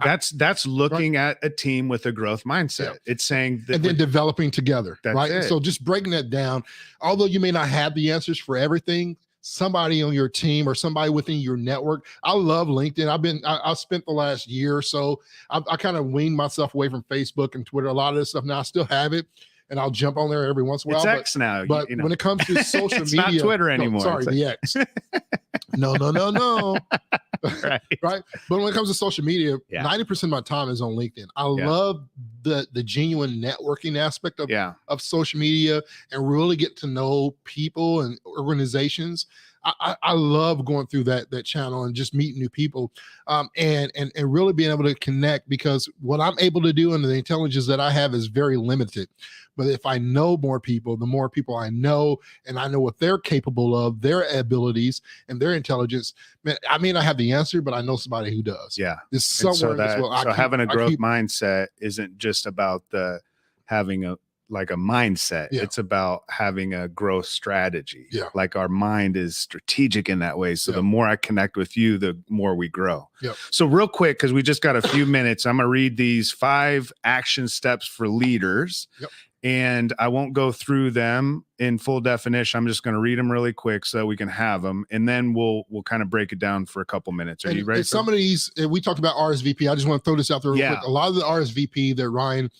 that's looking at a team with a growth mindset. Yeah. It's saying that, and then developing together, right? It. So just breaking that down, although you may not have the answers for everything, somebody on your team or somebody within your network. I love LinkedIn. I spent the last year or so, I kind of weaned myself away from Facebook and Twitter, a lot of this stuff. Now I still have it and I'll jump on there every once in a while. It's X now. But when it comes to social it's media, not Twitter anymore. No, sorry, the X. No. Right. Right. But when it comes to social media, 90% of my time is on LinkedIn. I love the genuine networking aspect of social media and really get to know people and organizations. I love going through that channel and just meeting new people, and really being able to connect, because what I'm able to do and the intelligence that I have is very limited. But if I know more people, the more people I know, and I know what they're capable of, their abilities and their intelligence, man, I may not have the answer, but I know somebody who does. Yeah. It's somewhere as well. So having a growth mindset isn't just about having a mindset. Yeah. It's about having a growth strategy. Yeah. Like our mind is strategic in that way. So the more I connect with you, the more we grow. Yeah. So real quick, because we just got a few minutes, I'm going to read these 5 action steps for leaders. Yep. And I won't go through them in full definition. I'm just going to read them really quick so that we can have them, and then we'll kind of break it down for a couple minutes. Are you ready? Some of these, we talked about RSVP. I just want to throw this out there real quick. A lot of the RSVP that Ryan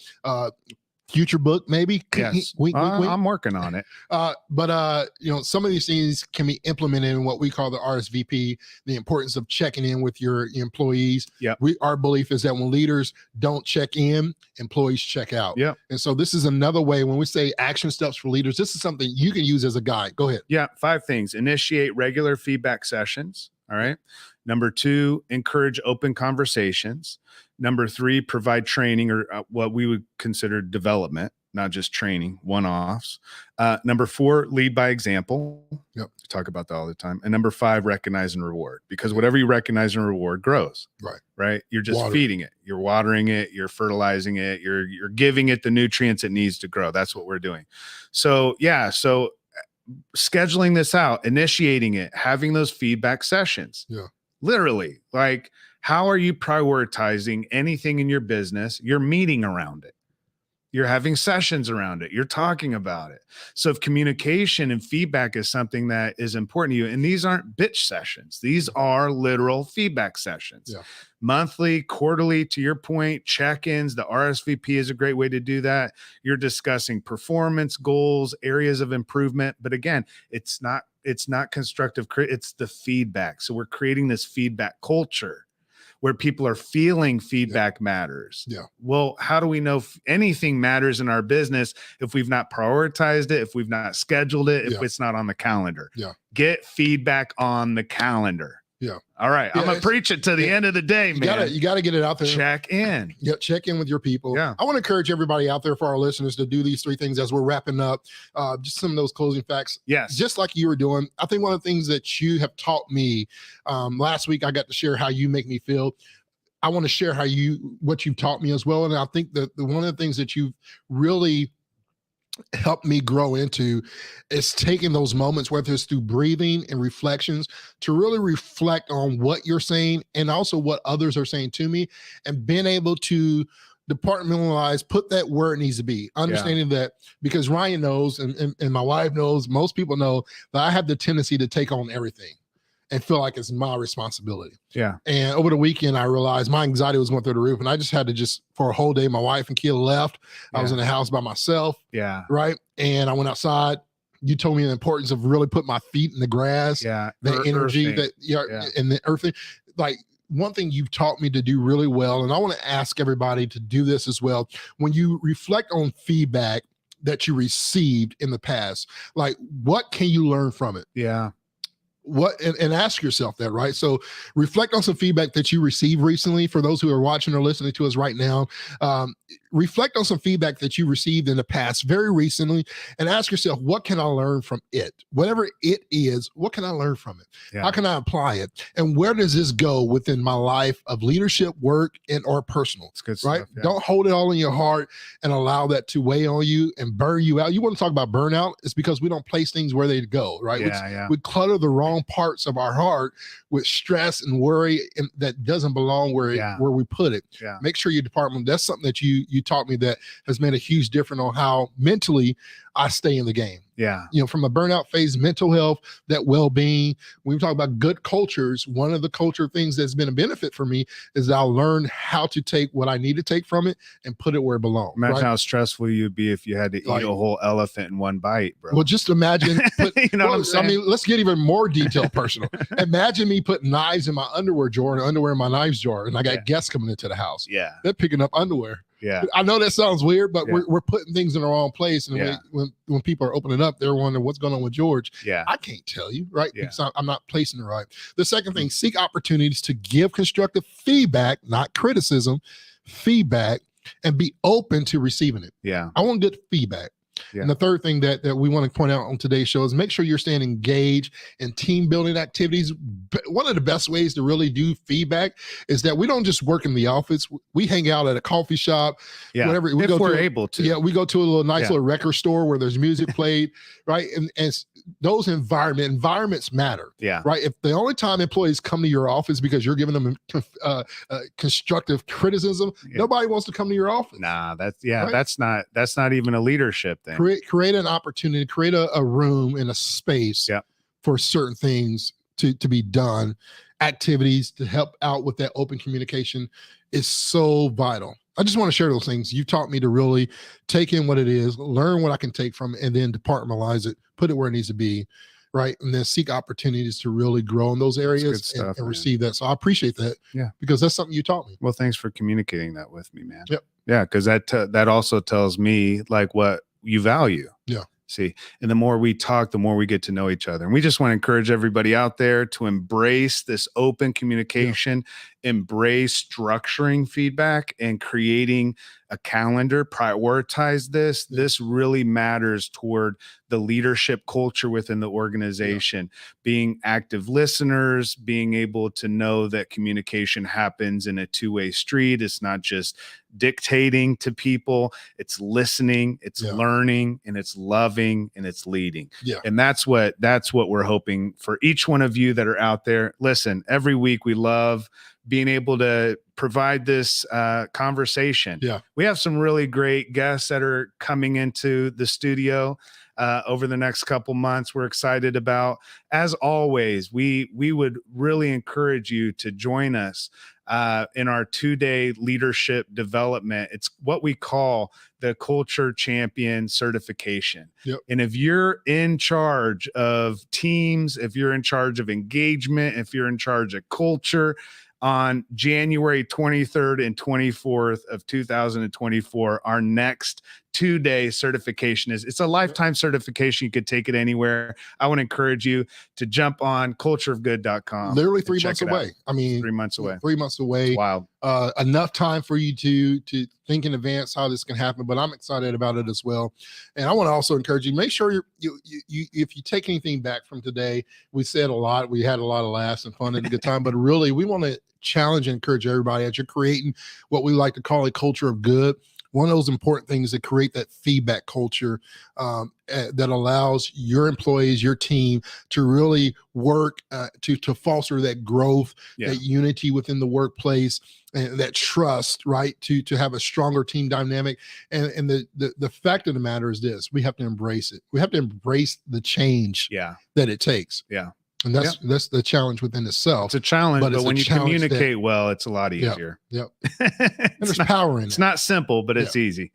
future book, maybe. Yes. I'm working on it. But some of these things can be implemented in what we call the RSVP, the importance of checking in with your employees. Yeah. Our belief is that when leaders don't check in, employees check out. Yeah. And so this is another way, when we say action steps for leaders, this is something you can use as a guide. Go ahead. Yeah. 5 things. Initiate regular feedback sessions. All right. Number 2, encourage open conversations. Number 3, provide training, or what we would consider development, not just training, one-offs. Number 4, lead by example. Yep. We talk about that all the time. And number 5, recognize and reward, because whatever you recognize and reward grows. Right. Right. You're just feeding it. You're watering it. You're fertilizing it. You're giving it the nutrients it needs to grow. That's what we're doing. So, yeah. So scheduling this out, initiating it, having those feedback sessions. Yeah. Literally, like, how are you prioritizing anything in your business? You're meeting around it. You're having sessions around it. You're talking about it. So if communication and feedback is something that is important to you, and these aren't bitch sessions, these are literal feedback sessions. Yeah. Monthly, quarterly, to your point, check-ins, the RSVP is a great way to do that. You're discussing performance goals, areas of improvement. But again, it's not constructive, it's the feedback. So we're creating this feedback culture where people are feeling feedback matters. Yeah. Well, how do we know if anything matters in our business if we've not prioritized it, if we've not scheduled it, if it's not on the calendar? Yeah. Get feedback on the calendar. Yeah. All right. I'm gonna preach it to the end of the day, man. You gotta get it out there. Check in. Yeah, check in with your people. Yeah. I want to encourage everybody out there, for our listeners, to do these 3 things as we're wrapping up. Just some of those closing facts. Yes. Just like you were doing. I think one of the things that you have taught me, last week I got to share how you make me feel. I want to share what you've taught me as well. And I think that one of the things that you've really helped me grow into is taking those moments, whether it's through breathing and reflections, to really reflect on what you're saying and also what others are saying to me, and being able to departmentalize, put that where it needs to be, understanding that, because Ryan knows, and my wife knows, most people know that I have the tendency to take on everything and feel like it's my responsibility. Yeah. And over the weekend, I realized my anxiety was going through the roof, and I just had to for a whole day, my wife and kid left. I was in the house by myself. Yeah. Right. And I went outside. You told me the importance of really putting my feet in the grass. Yeah. The energy earthing. And the earthing. Like, one thing you've taught me to do really well, and I want to ask everybody to do this as well. When you reflect on feedback that you received in the past, like, what can you learn from it? Yeah. And ask yourself that, right? So reflect on some feedback that you received recently. For those who are watching or listening to us right now, reflect on some feedback that you received in the past, very recently, and ask yourself, what can I learn from it? Whatever it is, what can I learn from it? Yeah. How can I apply it? And where does this go within my life of leadership, work, and or personal? It's good right? stuff, yeah. Don't hold it all in your heart and allow that to weigh on you and burn you out. You want to talk about burnout? It's because we don't place things where they go, right? We clutter the wrong parts of our heart with stress and worry, and that doesn't belong where we put it. Yeah. Make sure your department. That's something that you taught me that has made a huge difference on how mentally I stay in the game. Yeah. From a burnout phase, mental health, that well-being. When we talk about good cultures, one of the culture things that's been a benefit for me is that I'll learn how to take what I need to take from it and put it where it belongs. Imagine how stressful you'd be if you had to eat a whole elephant in one bite, bro. Well, just imagine. What I'm saying? I mean, let's get even more detailed, personal. Imagine me putting knives in my underwear drawer and underwear in my knives drawer, and I got guests coming into the house. Yeah. They're picking up underwear. Yeah. I know that sounds weird, but we're putting things in the wrong place. And when people are opening up, they're wondering what's going on with George. Yeah. I can't tell you, right? Because I'm not placing it right. The second thing, seek opportunities to give constructive feedback, not criticism, feedback, and be open to receiving it. Yeah. I want good feedback. Yeah. And the third thing that we want to point out on today's show is make sure you're staying engaged in team building activities. One of the best ways to really do feedback is that we don't just work in the office. We hang out at a coffee shop, whatever. We if we're able to. Yeah, we go to a little record store where there's music played, right? And those environments matter. Yeah. Right. If the only time employees come to your office because you're giving them constructive criticism, nobody wants to come to your office. Nah, that's not even a leadership thing. Create an opportunity, create a room and a space for certain things to be done. Activities to help out with that open communication is so vital. I just want to share those things. You've taught me to really take in what it is, learn what I can take from it, and then departmentalize it, put it where it needs to be, right? And then seek opportunities to really grow in those areas and receive that. So I appreciate that. Yeah. Because that's something you taught me. Well, thanks for communicating that with me, man. Yep. Yeah, because that also tells me like what you value. Yeah. See, and the more we talk, the more we get to know each other. And we just want to encourage everybody out there to embrace this open communication, embrace structuring feedback and creating a calendar, prioritize this. This really matters toward the leadership culture within the organization, being active listeners, being able to know that communication happens in a two-way street. It's not just dictating to people, it's listening, it's learning, and it's loving, and it's leading. And that's what we're hoping for each one of you that are out there. Listen, every week we love being able to provide this conversation. We have some really great guests that are coming into the studio over the next couple months. We're excited about. As always, we would really encourage you to join us in our 2-day leadership development. It's what we call the Culture Champion Certification. And if you're in charge of teams, if you're in charge of engagement, if you're in charge of culture, on January 23rd and 24th of 2024, our next 2-day certification it's a lifetime certification. You could take it anywhere. I want to encourage you to jump on cultureofgood.com. Literally 3 months away. I mean, 3 months away. 3 months away. Wow. Enough time for you to think in advance how this can happen, but I'm excited about it as well. And I want to also encourage you, make sure you if you take anything back from today, we said a lot, we had a lot of laughs and fun and a good time, but really we want to challenge and encourage everybody as you're creating what we like to call a culture of good. One of those important things to create that feedback culture that allows your employees, your team to really work to foster that growth, that unity within the workplace, and that trust, right? To have a stronger team dynamic. And the fact of the matter is this: we have to embrace it. We have to embrace the change that it takes. And that's the challenge within itself. It's a challenge, but when you communicate well, it's a lot easier. And there's power in it. It's not simple, but it's easy.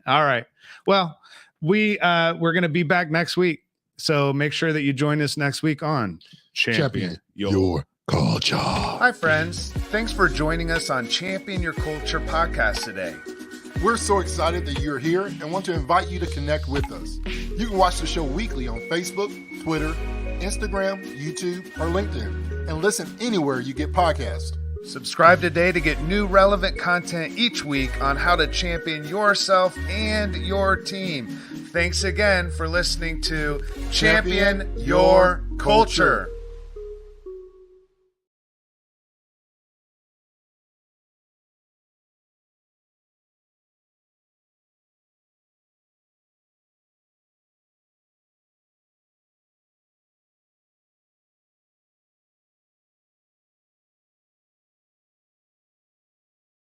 All right. Well, we're going to be back next week. So make sure that you join us next week on Champion Your Culture. Hi, friends. Thanks for joining us on Champion Your Culture podcast today. We're so excited that you're here and want to invite you to connect with us. You can watch the show weekly on Facebook, Twitter, Instagram, YouTube, or LinkedIn, and listen anywhere you get podcasts. Subscribe today to get new relevant content each week on how to champion yourself and your team. Thanks again for listening to Champion Your Culture.